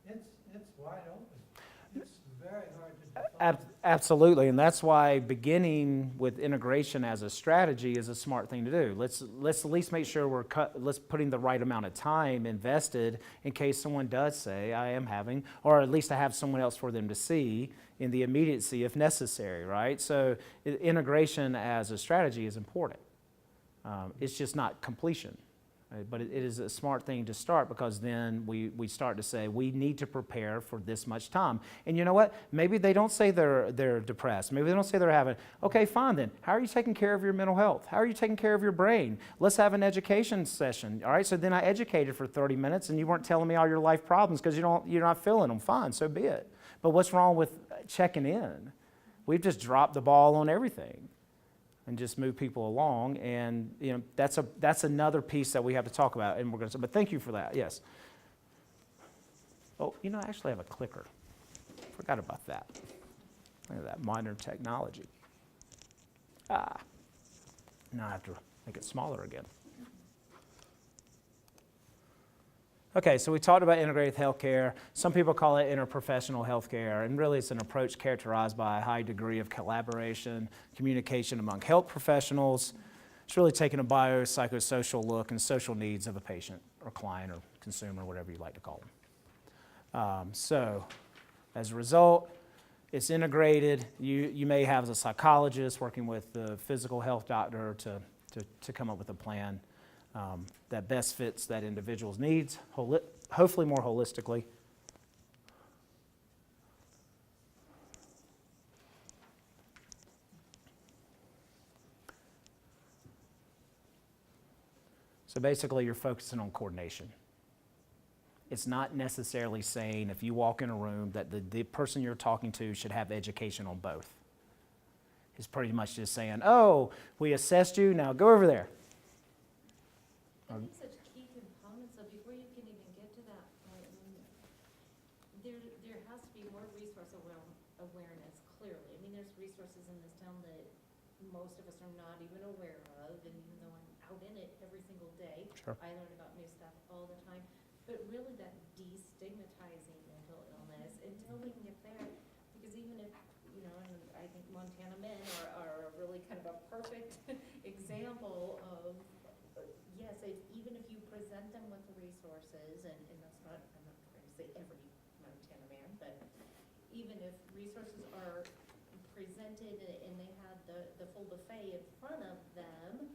it's wide open. It's very hard to define. Absolutely, and that's why beginning with integration as a strategy is a smart thing to do. Let's at least make sure let's putting the right amount of time invested in case someone does say I am having, or at least I have someone else for them to see in the immediacy if necessary, right? So integration as a strategy is important. It's just not completion. But it is a smart thing to start, because then we start to say we need to prepare for this much time. And you know what? Maybe they don't say they're depressed. Maybe they don't say they're having, okay, fine then. How are you taking care of your mental health? How are you taking care of your brain? Let's have an education session. All right, so then I educated for 30 minutes and you weren't telling me all your life problems because you're not feeling them. Fine, so be it. But what's wrong with checking in? We've just dropped the ball on everything and just move people along, and that's another piece that we have to talk about, and we're going to. But thank you for that. Yes. Oh, I actually have a clicker. Forgot about that. Look at that modern technology. Now I have to make it smaller again. Okay, so we talked about integrated healthcare. Some people call it interprofessional healthcare, and really it's an approach characterized by a high degree of collaboration, communication among health professionals. It's really taking a biopsychosocial look and social needs of a patient or client or consumer, whatever you like to call them. So as a result, it's integrated. You may have as a psychologist working with the physical health doctor to come up with a plan that best fits that individual's needs, hopefully more holistically. So basically, you're focusing on coordination. It's not necessarily saying if you walk in a room that the person you're talking to should have education on both. It's pretty much just saying, oh, we assessed you, now go over there. I think such key components, so before you can even get to that point, I mean, there has to be more resource awareness, clearly. I mean, there's resources in this town that most of us are not even aware of, and even though I'm out in it every single day, Sure. I learn about new stuff all the time. But really that destigmatizing mental illness until we can get there, because even if, you know, and I think Montana men are really kind of a perfect example of, yes, even if you present them with the resources, and that's not, I'm not trying to say every Montana man, but even if resources are presented and they have the full buffet in front of them,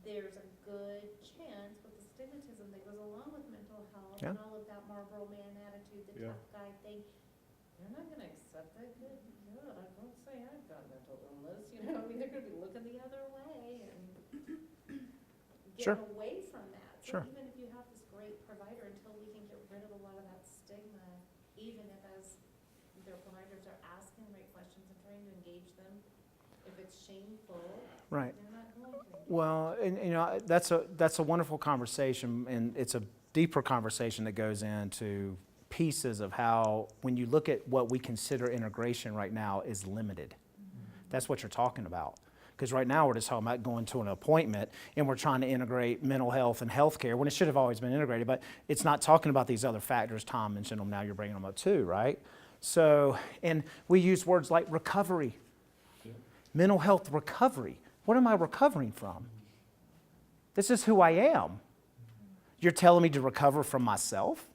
there's a good chance with the stigmatism that goes along with mental health and all of that Marlboro man attitude, the tough guy thing, they're not going to accept that. Good, don't say I've got mental illness. You know, I mean, they're going to be looking the other way and getting away from that. So even if you have this great provider, until we can get rid of a lot of that stigma, even if as their providers are asking the right questions and trying to engage them, if it's shameful, Right. they're not going to. Well, and you know, that's a wonderful conversation, and it's a deeper conversation that goes into pieces of how, when you look at what we consider integration right now, is limited. That's what you're talking about. Because right now we're just talking about going to an appointment and we're trying to integrate mental health and healthcare when it should have always been integrated, but it's not talking about these other factors. Tom mentioned them, now you're bringing them up too, right? So, and we use words like recovery, mental health recovery. What am I recovering from? This is who I am. You're telling me to recover from myself?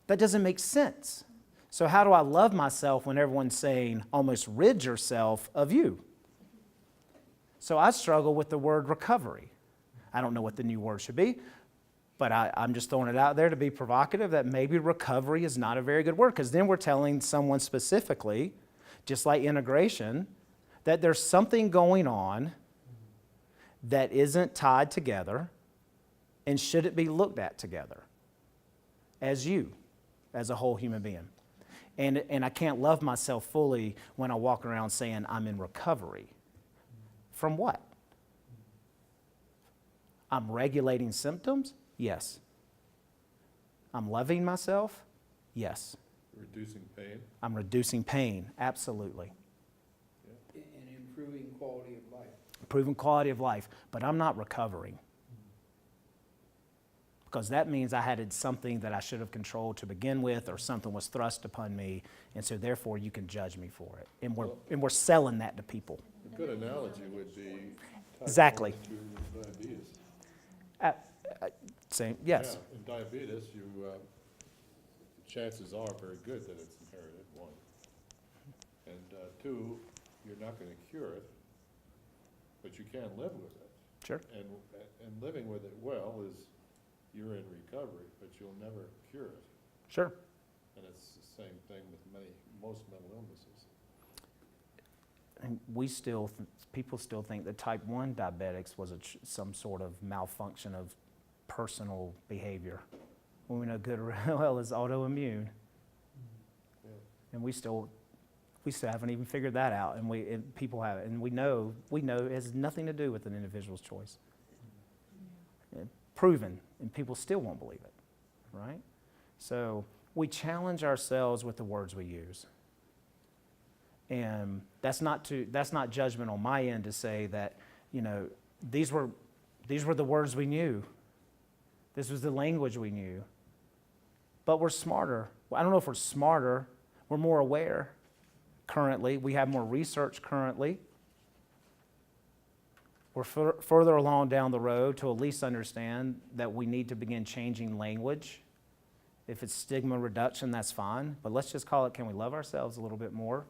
That doesn't make sense. So how do I love myself when everyone's saying almost rid yourself of you? So I struggle with the word recovery. I don't know what the new word should be, but I'm just throwing it out there to be provocative that maybe recovery is not a very good word, because then we're telling someone specifically, just like integration, that there's something going on that isn't tied together and shouldn't be looked at together as you, as a whole human being. And I can't love myself fully when I walk around saying I'm in recovery. From what? I'm regulating symptoms? Yes. I'm loving myself? Yes. Reducing pain? I'm reducing pain, absolutely. And improving quality of life. Improving quality of life, but I'm not recovering. Because that means I had something that I should have controlled to begin with, or something was thrust upon me, and so therefore you can judge me for it. And we're selling that to people. A good analogy would be type Exactly. 1 and 2 diabetes. Same, yes. Yeah, in diabetes, chances are very good that it's inherited, 1. And 2, you're not going to cure it, but you can live with it. Sure. And living with it well is, you're in recovery, but you'll never cure it. Sure. And it's the same thing with most mental illnesses. And people still think that type 1 diabetics was some sort of malfunction of personal behavior, when we know good or well is autoimmune. Yeah. And we still haven't even figured that out, and people have it, and we know it has nothing to do with an individual's choice. Proven, and people still won't believe it, right? So we challenge ourselves with the words we use. And that's not judgment on my end to say that, you know, these were the words we knew. This was the language we knew. But we're smarter. Well, I don't know if we're smarter. We're more aware currently. We have more research currently. We're further along down the road to at least understand that we need to begin changing language. If it's stigma reduction, that's fine. But let's just call it, can we love ourselves a little bit more?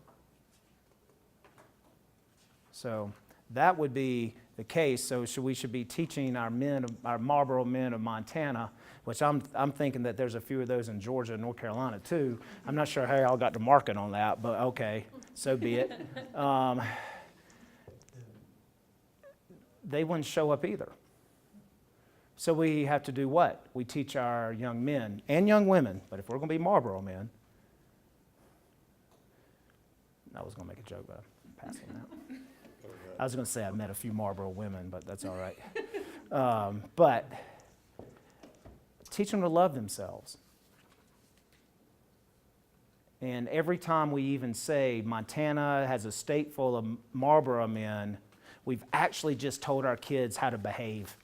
So that would be the case. So we should be teaching our Marlboro men of Montana, which I'm thinking that there's a few of those in Georgia and North Carolina too. I'm not sure how y'all got the market on that, but okay, so be it. They wouldn't show up either. So we have to do what? We teach our young men and young women, but if we're going to be Marlboro men, I was going to make a joke, but I'm passing that. I was going to say I met a few Marlboro women, but that's all right. But teach them to love themselves. And every time we even say Montana has a state full of Marlboro men, we've actually just told our kids how to behave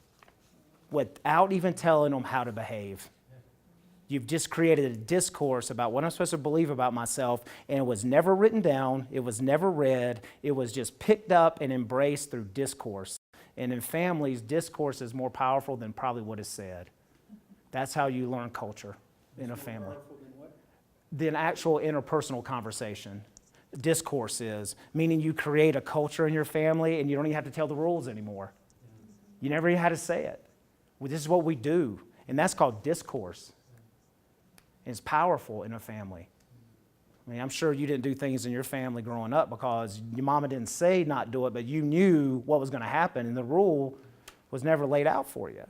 without even telling them how to behave. You've just created a discourse about what I'm supposed to believe about myself, and it was never written down, it was never read, it was just picked up and embraced through discourse. And in families, discourse is more powerful than probably what is said. That's how you learn culture in a family. More powerful than what? Than actual interpersonal conversation. Discourse is, meaning you create a culture in your family and you don't even have to tell the rules anymore. You never even had to say it. Well, this is what we do, and that's called discourse. It's powerful in a family. I mean, I'm sure you didn't do things in your family growing up because your mama didn't say not do it, but you knew what was going to happen, and the rule was never laid out for you.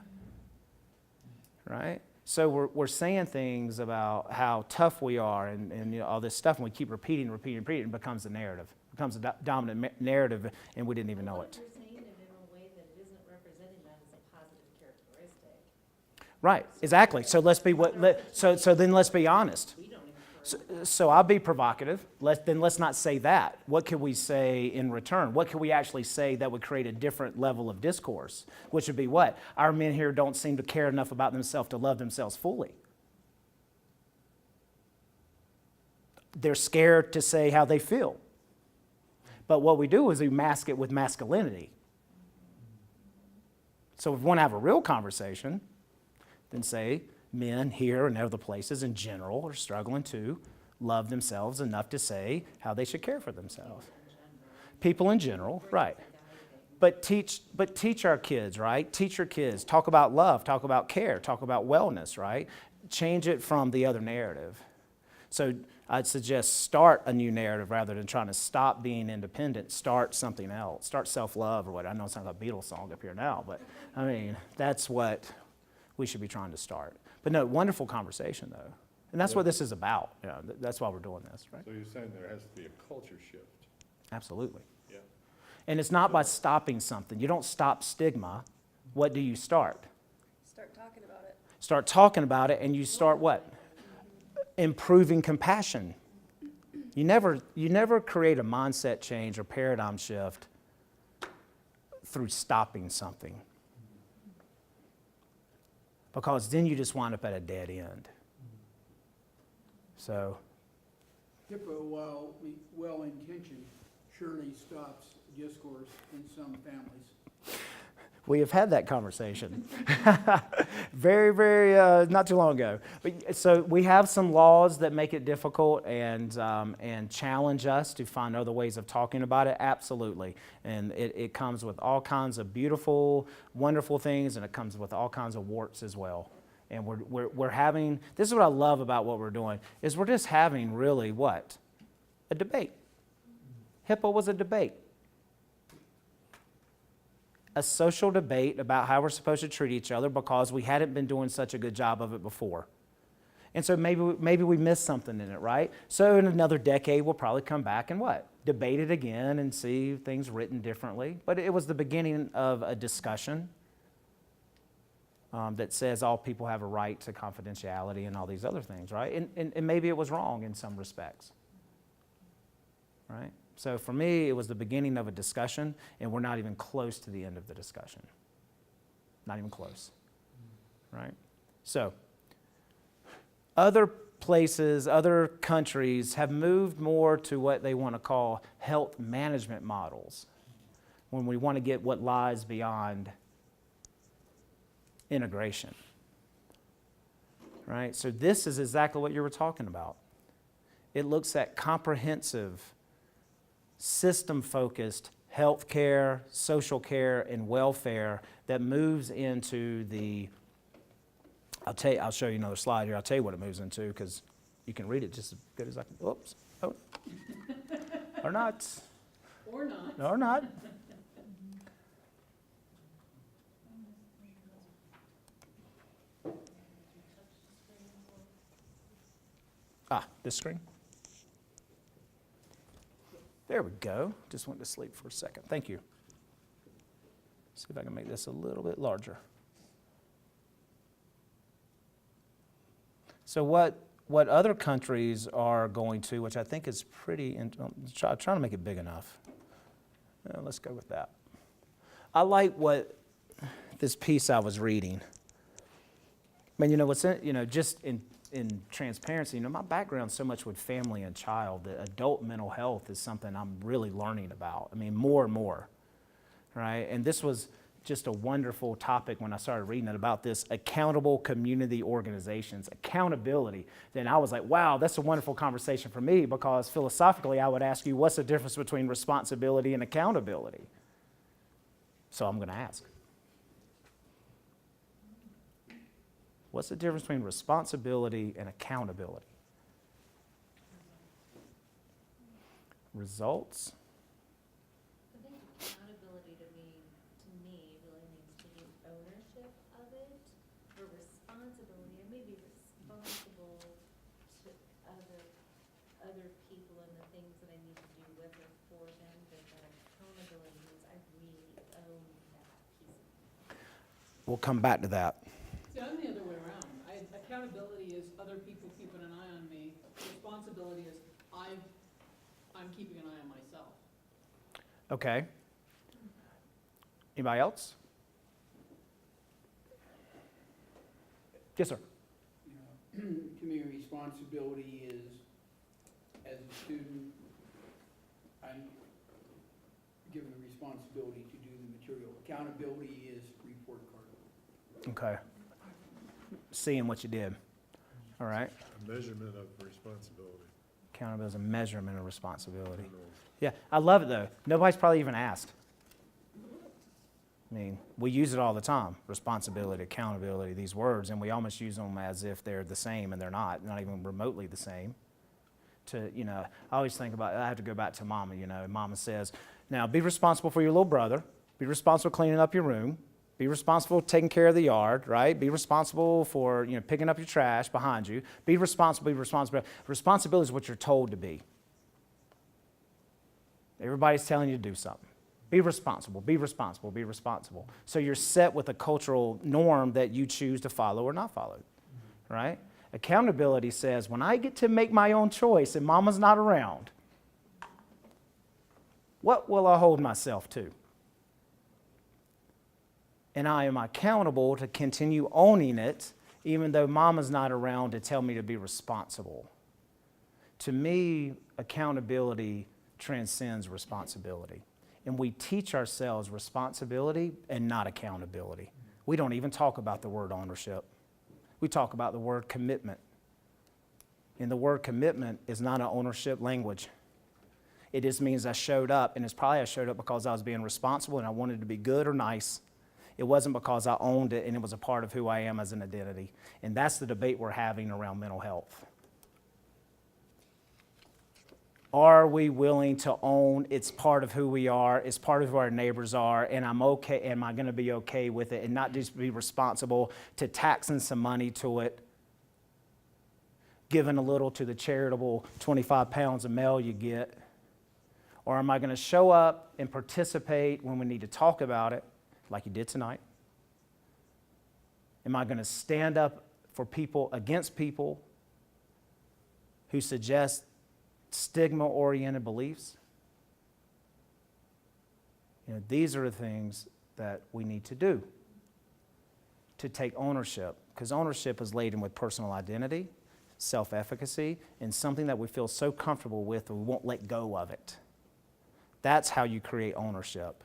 Right? So we're saying things about how tough we are and you know, all this stuff, and we keep repeating, it becomes a narrative. It becomes a dominant narrative, and we didn't even know it. You're saying it in a way that isn't representing that as a positive characteristic. Right, exactly. So let's be so then let's be honest. We don't even. So I'll be provocative. Let's not say that. What can we say in return? What can we actually say that would create a different level of discourse? Which would be what? Our men here don't seem to care enough about themselves to love themselves fully. They're scared to say how they feel. But what we do is we mask it with masculinity. So if we want to have a real conversation, then say men here and other places in general are struggling to love themselves enough to say how they should care for themselves. People in general, right. But teach our kids, right? Teach your kids. Talk about love, talk about care, talk about wellness, right? Change it from the other narrative. So I'd suggest start a new narrative rather than trying to stop being independent. Start something else. Start self-love or what. I know it sounds like a Beatles song up here now, but I mean, that's what we should be trying to start. But no, wonderful conversation though. And that's what this is about. You know, that's why we're doing this, right? So you're saying there has to be a culture shift? Absolutely. Yeah. And it's not by stopping something. You don't stop stigma. What do you start? Start talking about it. Start talking about it, and you start what? Improving compassion. You never create a mindset change or paradigm shift through stopping something. Because then you just wind up at a dead end. So, HIPAA, while well-intentioned, surely stops discourse in some families. we have had that conversation very, not too long ago. But, so we have some laws that make it difficult and challenge us to find other ways of talking about it, absolutely. And it comes with all kinds of beautiful, wonderful things, and it comes with all kinds of warts as well. And we're having, this is what I love about what we're doing, is we're just having really what? A debate. HIPAA was a debate. A social debate about how we're supposed to treat each other because we hadn't been doing such a good job of it before. And so maybe we missed something in it, right? So in another decade, we'll probably come back and what? Debate it again and see things written differently. But it was the beginning of a discussion that says all people have a right to confidentiality and all these other things, right? And maybe it was wrong in some respects, right? So for me, it was the beginning of a discussion, and we're not even close to the end of the discussion. Not even close, right? So other places, other countries have moved more to what they want to call health management models when we want to get what lies beyond integration, right? So this is exactly what you were talking about. It looks at comprehensive, system-focused healthcare, social care, and welfare that moves into the, I'll show you another slide here. I'll tell you what it moves into because you can read it just as good as I can. Oops. Oh. Or not. Or not. Or not. This screen. There we go. Just went to sleep for a second. Thank you. See if I can make this a little bit larger. So what other countries are going to, which I think is pretty, I'm trying to make it big enough. Let's go with that. I like what this piece I was reading. I mean, what's in, just in transparency, my background so much with family and child, that adult mental health is something I'm really learning about. I mean, more and more, right? And this was just a wonderful topic when I started reading it about this accountable community organizations, accountability. Then I was like, wow, that's a wonderful conversation for me, because philosophically I would ask you, what's the difference between responsibility and accountability? So I'm going to ask. What's the difference between responsibility and accountability? Results? I think accountability to me really means to do ownership of it, or responsibility. I may be responsible to other people and the things that I need to do with or for them, but that accountability means I really own that piece of it. We'll come back to that. See, I'm the other way around. Accountability is other people keeping an eye on me. Responsibility is I'm keeping an eye on myself. Okay. Anybody else? Yes, sir. To me, responsibility is, as a student, I'm given the responsibility to do the material. Accountability is report card. Okay. Seeing what you did. All right. A measurement of responsibility. Accountability is a measurement of responsibility. I don't know. Yeah, I love it though. Nobody's probably even asked. I mean, we use it all the time. Responsibility, accountability, these words, and we almost use them as if they're the same, and they're not even remotely the same. I always think about, I have to go back to Mama, Mama says, now be responsible for your little brother, be responsible for cleaning up your room, be responsible for taking care of the yard, right? Be responsible for, picking up your trash behind you. Be responsible, be responsible. Responsibility is what you're told to be. Everybody's telling you to do something. Be responsible, be responsible, be responsible. So you're set with a cultural norm that you choose to follow or not follow, right? Accountability says, when I get to make my own choice and Mama's not around, what will I hold myself to? And I am accountable to continue owning it, even though Mama's not around to tell me to be responsible. To me, accountability transcends responsibility. And we teach ourselves responsibility and not accountability. We don't even talk about the word ownership. We talk about the word commitment. And the word commitment is not an ownership language. It just means I showed up, and it's probably I showed up because I was being responsible and I wanted to be good or nice. It wasn't because I owned it and it was a part of who I am as an identity. And that's the debate we're having around mental health. Are we willing to own it's part of who we are, it's part of who our neighbors are, and I'm okay, am I going to be okay with it and not just be responsible to taxing some money to it, giving a little to the charitable 25 pounds of mail you get? Or am I going to show up and participate when we need to talk about it, like you did tonight? Am I going to stand up for people against people who suggest stigma-oriented beliefs? These are the things that we need to do to take ownership, because ownership is laden with personal identity, self-efficacy, and something that we feel so comfortable with that we won't let go of it. That's how you create ownership.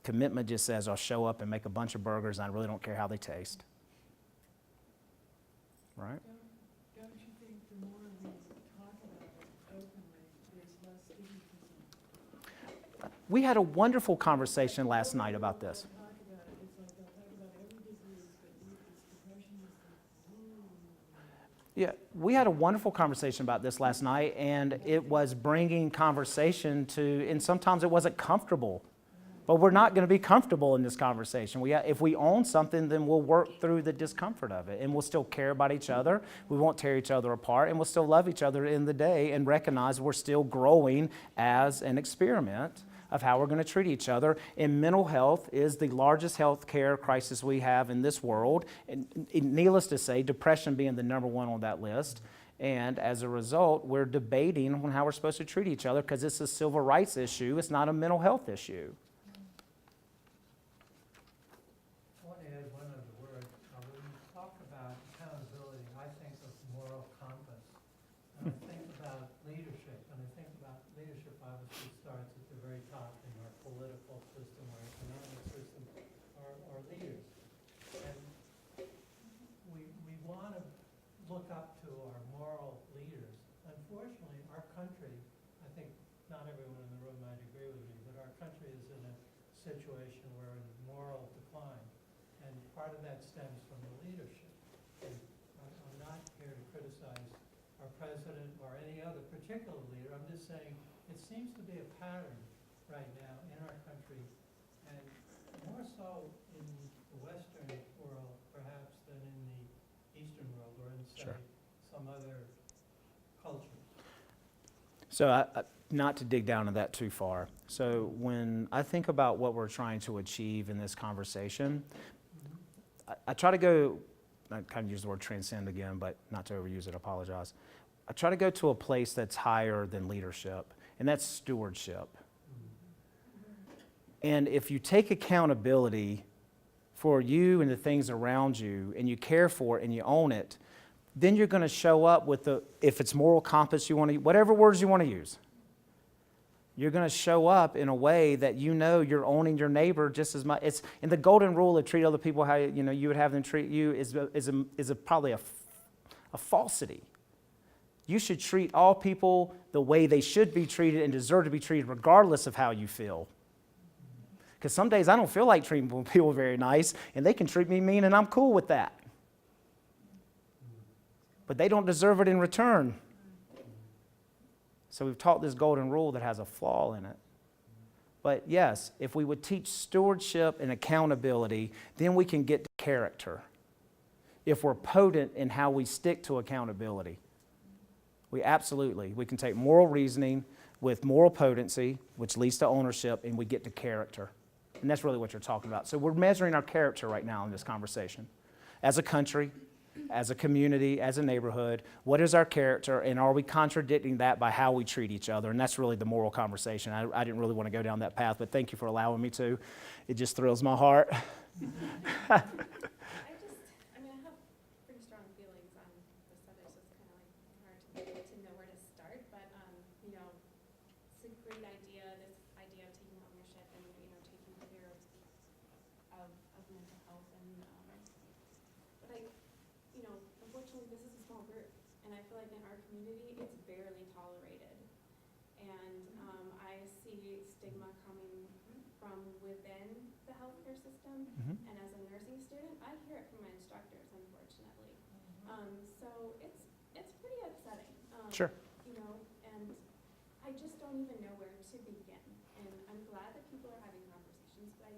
Commitment just says, I'll show up and make a bunch of burgers and I really don't care how they taste. Right? Don't you think the more we talk about it openly, there's less stigmatism? We had a wonderful conversation last night about this. Talk about it, it's like they'll talk about every disease, but it's depression is the, Yeah, we had a wonderful conversation about this last night, and it was bringing conversation to, and sometimes it wasn't comfortable. But we're not going to be comfortable in this conversation. If we own something, then we'll work through the discomfort of it, and we'll still care about each other. We won't tear each other apart, and we'll still love each other in the day and recognize we're still growing as an experiment of how we're going to treat each other. And mental health is the largest health care crisis we have in this world. And needless to say, depression being the number one on that list. And as a result, we're debating on how we're supposed to treat each other because it's a civil rights issue. It's not a mental health issue. I want to add one other word. When you talk about accountability, I think of moral compass. And I think about leadership, and I think about leadership obviously starts at the very top in our political system, our economic system, our leaders. And we want to look up to our moral leaders. Unfortunately, our country, I think not everyone in the room might agree with me, but our country is in a situation where in moral decline. And part of that stems from the leadership. And I'm not here to criticize our president or any other particular leader. I'm just saying it seems to be a pattern right now in our country, and more so in the Western world perhaps than in the Eastern world or in, say, Sure. some other cultures. So not to dig down to that too far. So when I think about what we're trying to achieve in this conversation, I try to go, I kind of use the word transcend again, but not to overuse it, I apologize. I try to go to a place that's higher than leadership, and that's stewardship. And if you take accountability for you and the things around you, and you care for it and you own it, then you're going to show up with if it's moral compass you want to, whatever words you want to use, you're going to show up in a way that you're owning your neighbor just as much. It's in the golden rule of treat other people how you would have them treat you is probably a falsity. You should treat all people the way they should be treated and deserve to be treated regardless of how you feel. Because some days I don't feel like treating people very nice, and they can treat me mean, and I'm cool with that. But they don't deserve it in return. So we've taught this golden rule that has a flaw in it. But yes, if we would teach stewardship and accountability, then we can get to character. If we're potent in how we stick to accountability, we can take moral reasoning with moral potency, which leads to ownership, and we get to character. And that's really what you're talking about. So we're measuring our character right now in this conversation. As a country, as a community, as a neighborhood, what is our character, and are we contradicting that by how we treat each other? And that's really the moral conversation. I didn't really want to go down that path, but thank you for allowing me to. It just thrills my heart. I have pretty strong feelings on the subject, so it's kind of like hard to know where to start, but, it's a great idea, this idea of taking ownership and, taking care of mental health and, but unfortunately, this is a small group, and I feel like in our community, it's barely tolerated. And, I see stigma coming from within the healthcare system, and as a nursing student, I hear it from my instructors, unfortunately. So it's pretty upsetting. Sure. And I just don't even know where to begin. And I'm glad that people are having conversations, but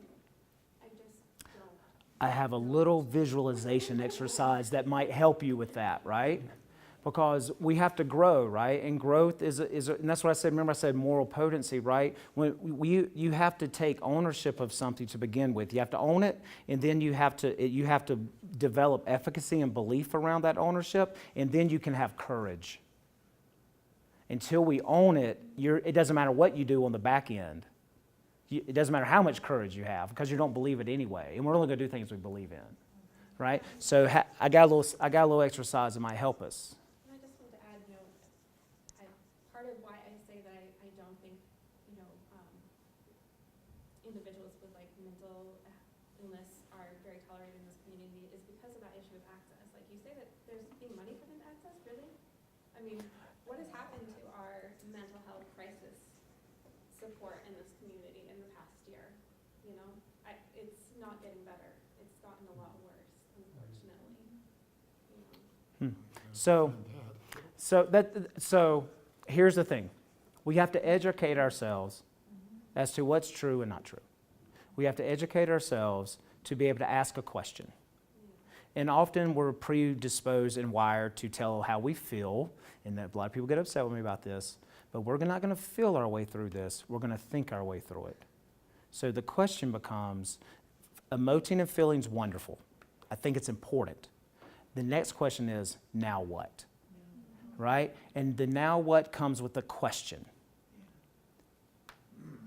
I just don't. I have a little visualization exercise that might help you with that, right? Because we have to grow, right? And growth is and that's what I said. Remember, I said moral potency, right? When you have to take ownership of something to begin with. You have to own it, and then you have to develop efficacy and belief around that ownership, and then you can have courage. Until we own it, it doesn't matter what you do on the back end. It doesn't matter how much courage you have, because you don't believe it anyway. And we're only going to do things we believe in, right? So I got a little exercise that might help us. And I just want to add, part of why I say that I don't think, individuals with like mental illness are very tolerated in this community is because of that issue of access. Like you say that there's being money for them to access, really? I mean, what has happened to our mental health crisis support in this community in the past year? It's not getting better. It's gotten a lot worse, unfortunately. So here's the thing. We have to educate ourselves as to what's true and not true. We have to educate ourselves to be able to ask a question. And often we're predisposed and wired to tell how we feel, and that a lot of people get upset with me about this, but we're not going to feel our way through this. We're going to think our way through it. So the question becomes, emoting and feeling's wonderful. I think it's important. The next question is, now what? Right? And the now what comes with a question.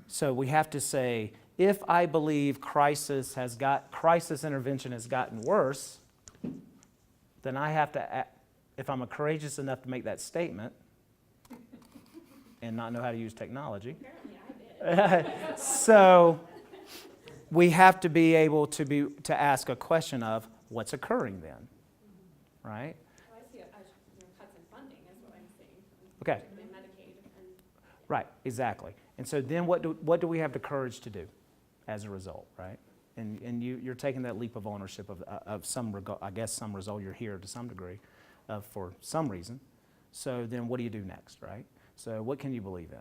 So we have to say, if I believe crisis intervention has gotten worse, then I have to, if I'm courageous enough to make that statement and not know how to use technology. Apparently I did. So we have to be able to ask a question of what's occurring then, right? Well, I see cuts in funding is what I'm seeing. Okay. Particularly Medicaid. Right, exactly. And so then what do we have the courage to do as a result, right? And you're taking that leap of ownership of some result. You're here to some degree for some reason. So then what do you do next, right? So what can you believe in?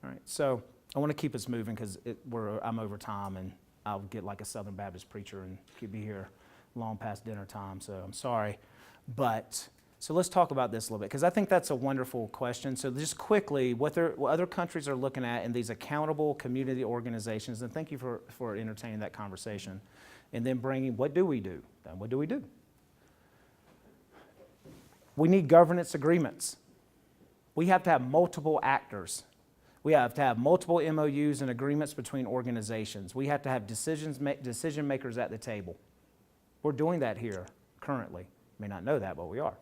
All right, so I want to keep us moving because I'm over time and I'll get like a Southern Baptist preacher and could be here long past dinner time, so I'm sorry. But so let's talk about this a little bit, because I think that's a wonderful question. So just quickly, what other countries are looking at in these accountable community organizations, and thank you for entertaining that conversation, and then bringing, what do we do? Then what do we do? We need governance agreements. We have to have multiple actors. We have to have multiple MOUs and agreements between organizations. We have to have decision makers at the table. We're doing that here currently. You may not know that, but we are.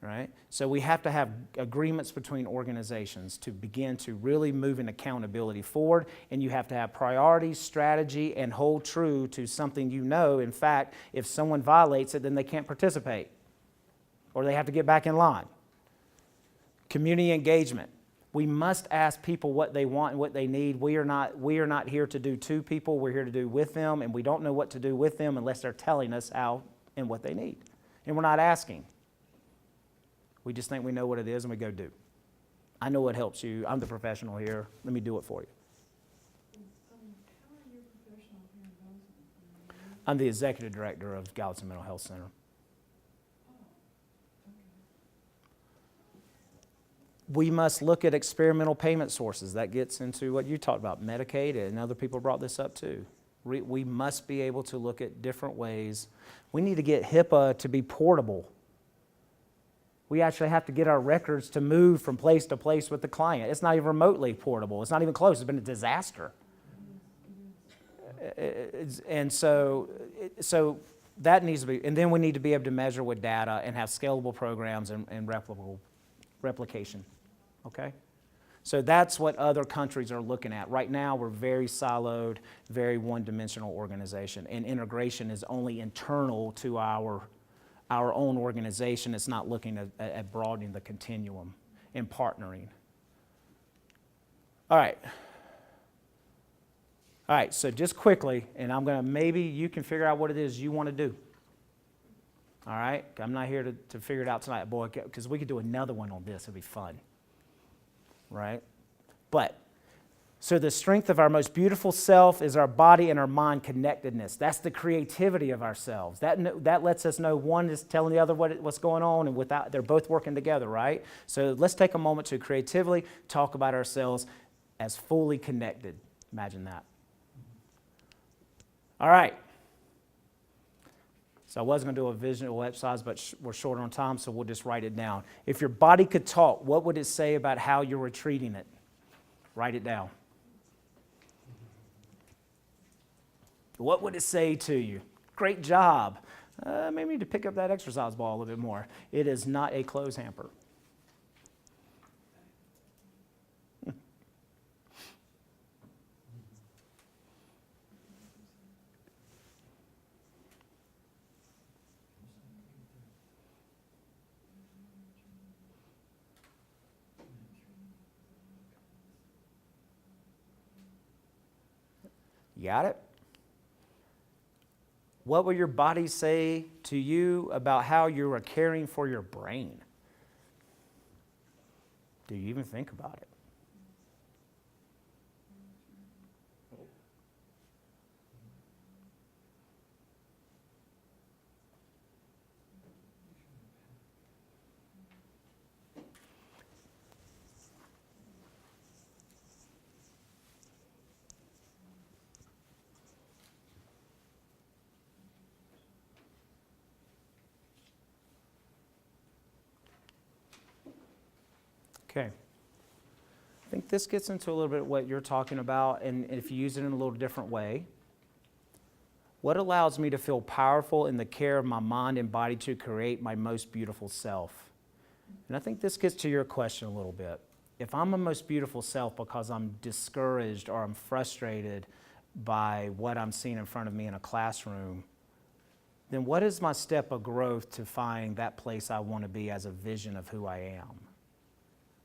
Right? So we have to have agreements between organizations to begin to really move an accountability forward, and you have to have priorities, strategy, and hold true to something you know. In fact, if someone violates it, then they can't participate, or they have to get back in line. Community engagement. We must ask people what they want and what they need. We are not here to do to people. We're here to do with them, and we don't know what to do with them unless they're telling us how and what they need. And we're not asking. We just think we know what it is and we go do. I know what helps you. I'm the professional here. Let me do it for you. How are you professional here in Bozeman? I'm the executive director of Gallatin Mental Health Center. We must look at experimental payment sources. That gets into what you talked about, Medicaid, and other people brought this up too. We must be able to look at different ways. We need to get HIPAA to be portable. We actually have to get our records to move from place to place with the client. It's not even remotely portable. It's not even close. It's been a disaster. And so that needs to be, and then we need to be able to measure with data and have scalable programs and replicable replication. Okay? So that's what other countries are looking at. Right now, we're very siloed, very one-dimensional organization, and integration is only internal to our own organization. It's not looking at broadening the continuum and partnering. All right, so just quickly, and maybe you can figure out what it is you want to do. All right? I'm not here to figure it out tonight, boy, because we could do another one on this. It'd be fun. Right? So the strength of our most beautiful self is our body and our mind connectedness. That's the creativity of ourselves. That lets us know one is telling the other what's going on, and they're both working together, right? So let's take a moment to creatively talk about ourselves as fully connected. Imagine that. All right. So I was going to do a visual exercise, but we're short on time, so we'll just write it down. If your body could talk, what would it say about how you were treating it? Write it down. What would it say to you? Great job. Maybe you need to pick up that exercise ball a little bit more. It is not a clothes hamper. You got it? What will your body say to you about how you are caring for your brain? Do you even think about it? Okay. I think this gets into a little bit what you're talking about, and if you use it in a little different way. What allows me to feel powerful in the care of my mind and body to create my most beautiful self? And I think this gets to your question a little bit. If I'm my most beautiful self because I'm discouraged or I'm frustrated by what I'm seeing in front of me in a classroom, then what is my step of growth to find that place I want to be as a vision of who I am?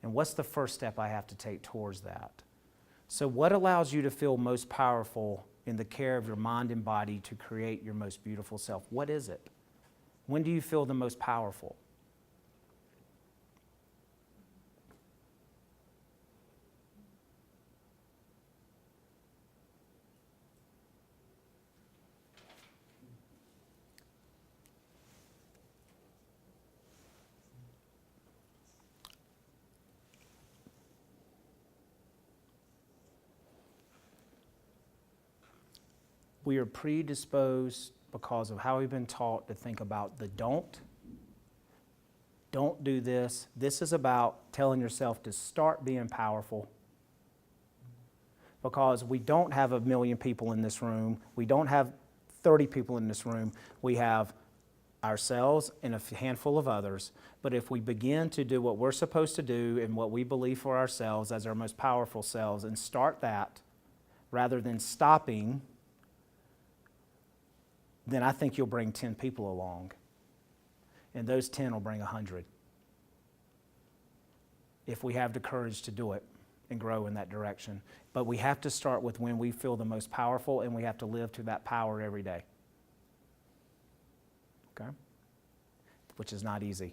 And what's the first step I have to take towards that? So what allows you to feel most powerful in the care of your mind and body to create your most beautiful self? What is it? When do you feel the most powerful? We are predisposed because of how we've been taught to think about the don't do this. This is about telling yourself to start being powerful, because we don't have 1 million people in this room. We don't have 30 people in this room. We have ourselves and a handful of others. But if we begin to do what we're supposed to do and what we believe for ourselves as our most powerful selves and start that rather than stopping, then I think you'll bring 10 people along. And those 10 will bring 100. If we have the courage to do it and grow in that direction. But we have to start with when we feel the most powerful, and we have to live to that power every day. Okay? Which is not easy.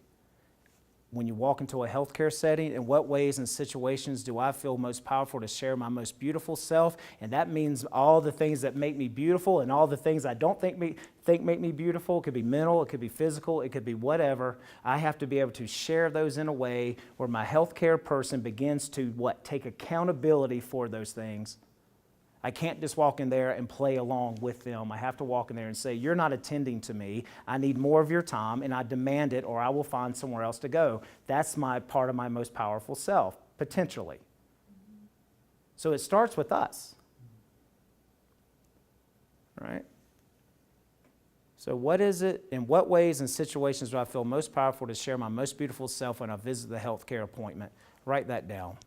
When you walk into a healthcare setting, in what ways and situations do I feel most powerful to share my most beautiful self? And that means all the things that make me beautiful and all the things I don't think make me beautiful. It could be mental, it could be physical, it could be whatever. I have to be able to share those in a way where my healthcare person begins to take accountability for those things. I can't just walk in there and play along with them. I have to walk in there and say, you're not attending to me. I need more of your time, and I demand it, or I will find somewhere else to go. That's my part of my most powerful self, potentially. So it starts with us. Right? So what is it, in what ways and situations do I feel most powerful to share my most beautiful self when I visit the healthcare appointment? Write that down.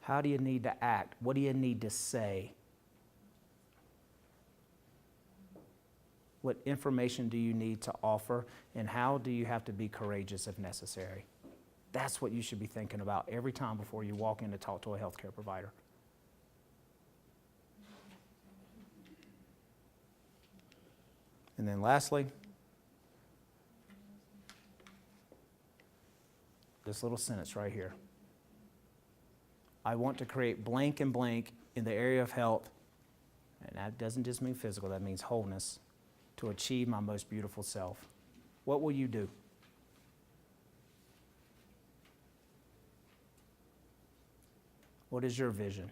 How do you need to act? What do you need to say? What information do you need to offer? And how do you have to be courageous if necessary? That's what you should be thinking about every time before you walk in to talk to a healthcare provider. And then lastly, this little sentence right here. I want to create blank and blank in the area of health, and that doesn't just mean physical, that means wholeness, to achieve my most beautiful self. What will you do? What is your vision?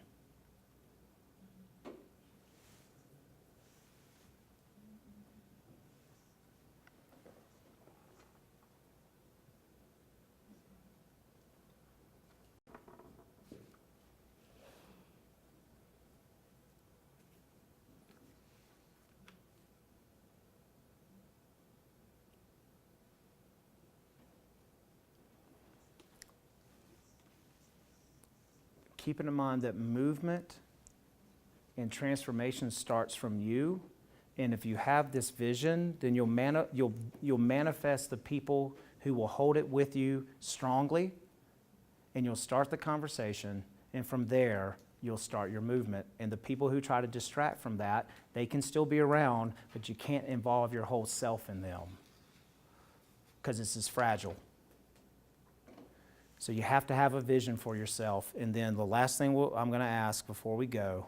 Keeping in mind that movement and transformation starts from you, and if you have this vision, then you'll manifest the people who will hold it with you strongly, and you'll start the conversation, and from there you'll start your movement. And the people who try to distract from that, they can still be around, but you can't involve your whole self in them because it's as fragile. So you have to have a vision for yourself. And then the last thing I'm going to ask before we go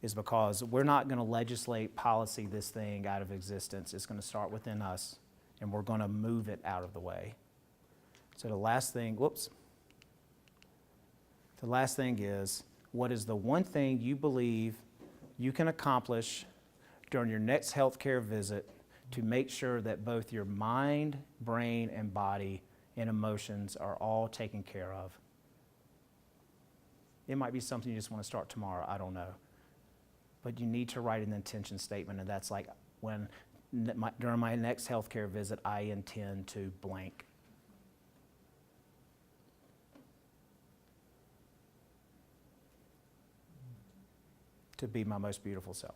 is, because we're not going to legislate policy this thing out of existence. It's going to start within us, and we're going to move it out of the way. So the last thing is, what is the one thing you believe you can accomplish during your next healthcare visit to make sure that both your mind, brain, and body and emotions are all taken care of? It might be something you just want to start tomorrow, I don't know. But you need to write an intention statement, and that's like, during my next healthcare visit, I intend to blank. To be my most beautiful self.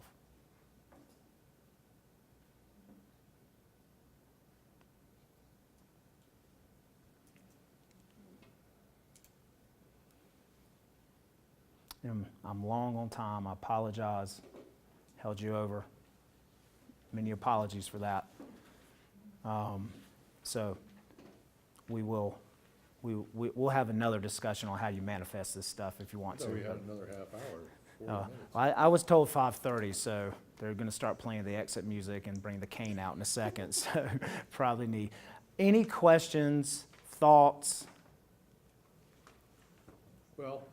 I'm long on time. I apologize. Held you over. Many apologies for that. So we'll have another discussion on how you manifest this stuff if you want to. So we had another half hour, 40 minutes. I was told 5:30, so they're going to start playing the exit music and bring the cane out in a second. So probably need any questions, thoughts. Well,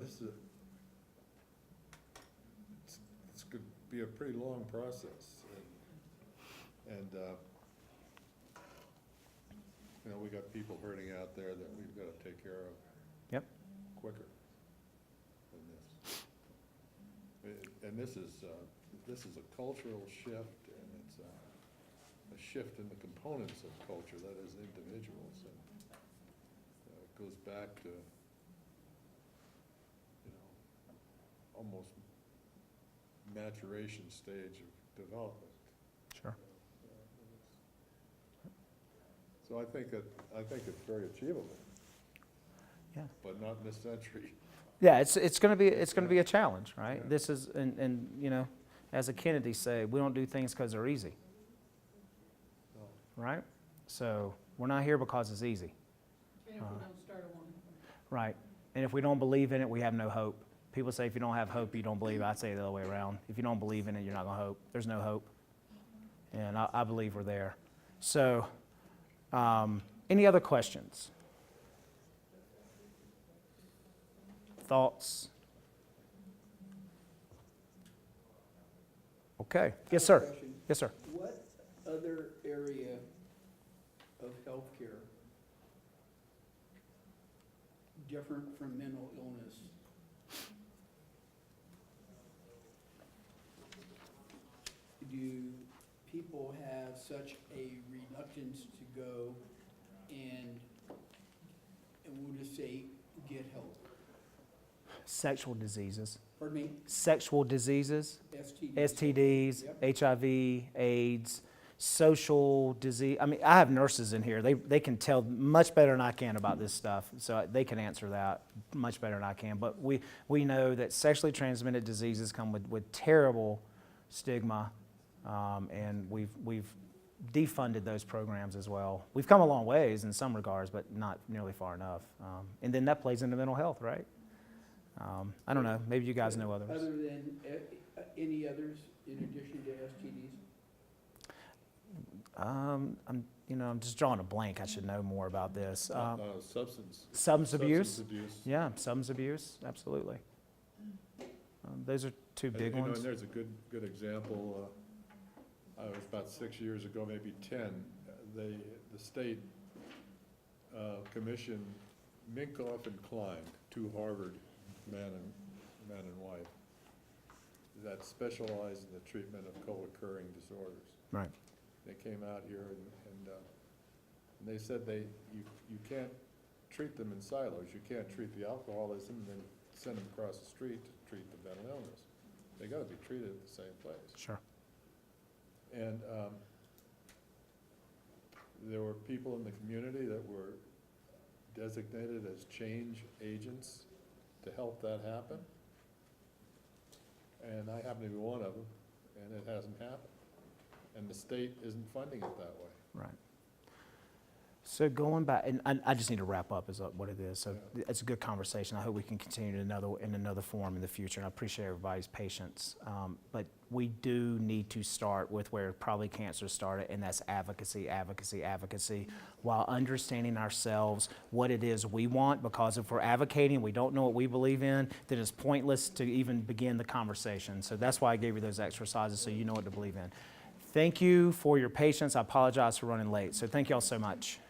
this is it's going to be a pretty long process, and we got people hurting out there that we've got to take care of. Yep. Quicker than this. And this is a cultural shift, and it's a shift in the components of culture, that is individuals, and it goes back to almost maturation stage of development. Sure. So I think it's very achievable. Yeah. But not in this century. Yeah, it's going to be a challenge, right? Yeah. This is, and as the Kennedys say, we don't do things because they're easy, No. right? So we're not here because it's easy, And if we don't start, it won't happen. right? And if we don't believe in it, we have no hope. People say if you don't have hope, you don't believe. I say it the other way around. If you don't believe in it, you're not going to hope. There's no hope. And I believe we're there. So any other questions? Thoughts? Okay. Yes, sir. Question. Yes, sir. What other area of healthcare, different from mental illness, do people have such a reluctance to go and we'll just say, get help? Sexual diseases. Pardon me? Sexual diseases. STDs. STDs, Yep. HIV, AIDS, social disease. I mean, I have nurses in here. They can tell much better than I can about this stuff, so they can answer that much better than I can. But we know that sexually transmitted diseases come with terrible stigma, and we've defunded those programs as well. We've come a long ways in some regards, but not nearly far enough. And then that plays into mental health, right? I don't know. Maybe you guys know others. Other than, any others in addition to STDs? I'm just drawing a blank. I should know more about this. Substance abuse. Substance abuse. Yeah, substance abuse, absolutely. Those are two big And, ones. and there's a good example, it was about 6 years ago, maybe 10, the state commissioned Minkoff and Klein, two Harvard man and wife, that specialize in the treatment of co-occurring disorders. Right. They came out here and they said you can't treat them in silos. You can't treat the alcoholism and then send them across the street to treat the mental illness. They gotta be treated at the same place. Sure. And there were people in the community that were designated as change agents to help that happen. And I happen to be one of them, and it hasn't happened. And the state isn't funding it that way. Right. So going back, and I just need to wrap up is what it is. So it's a good conversation. I hope we can continue in another forum in the future. And I appreciate everybody's patience. But we do need to start with where probably cancer started, and that's advocacy, advocacy, advocacy, while understanding ourselves what it is we want. Because if we're advocating, we don't know what we believe in, then it's pointless to even begin the conversation. So that's why I gave you those exercises so you know what to believe in. Thank you for your patience. I apologize for running late. So thank you all so much.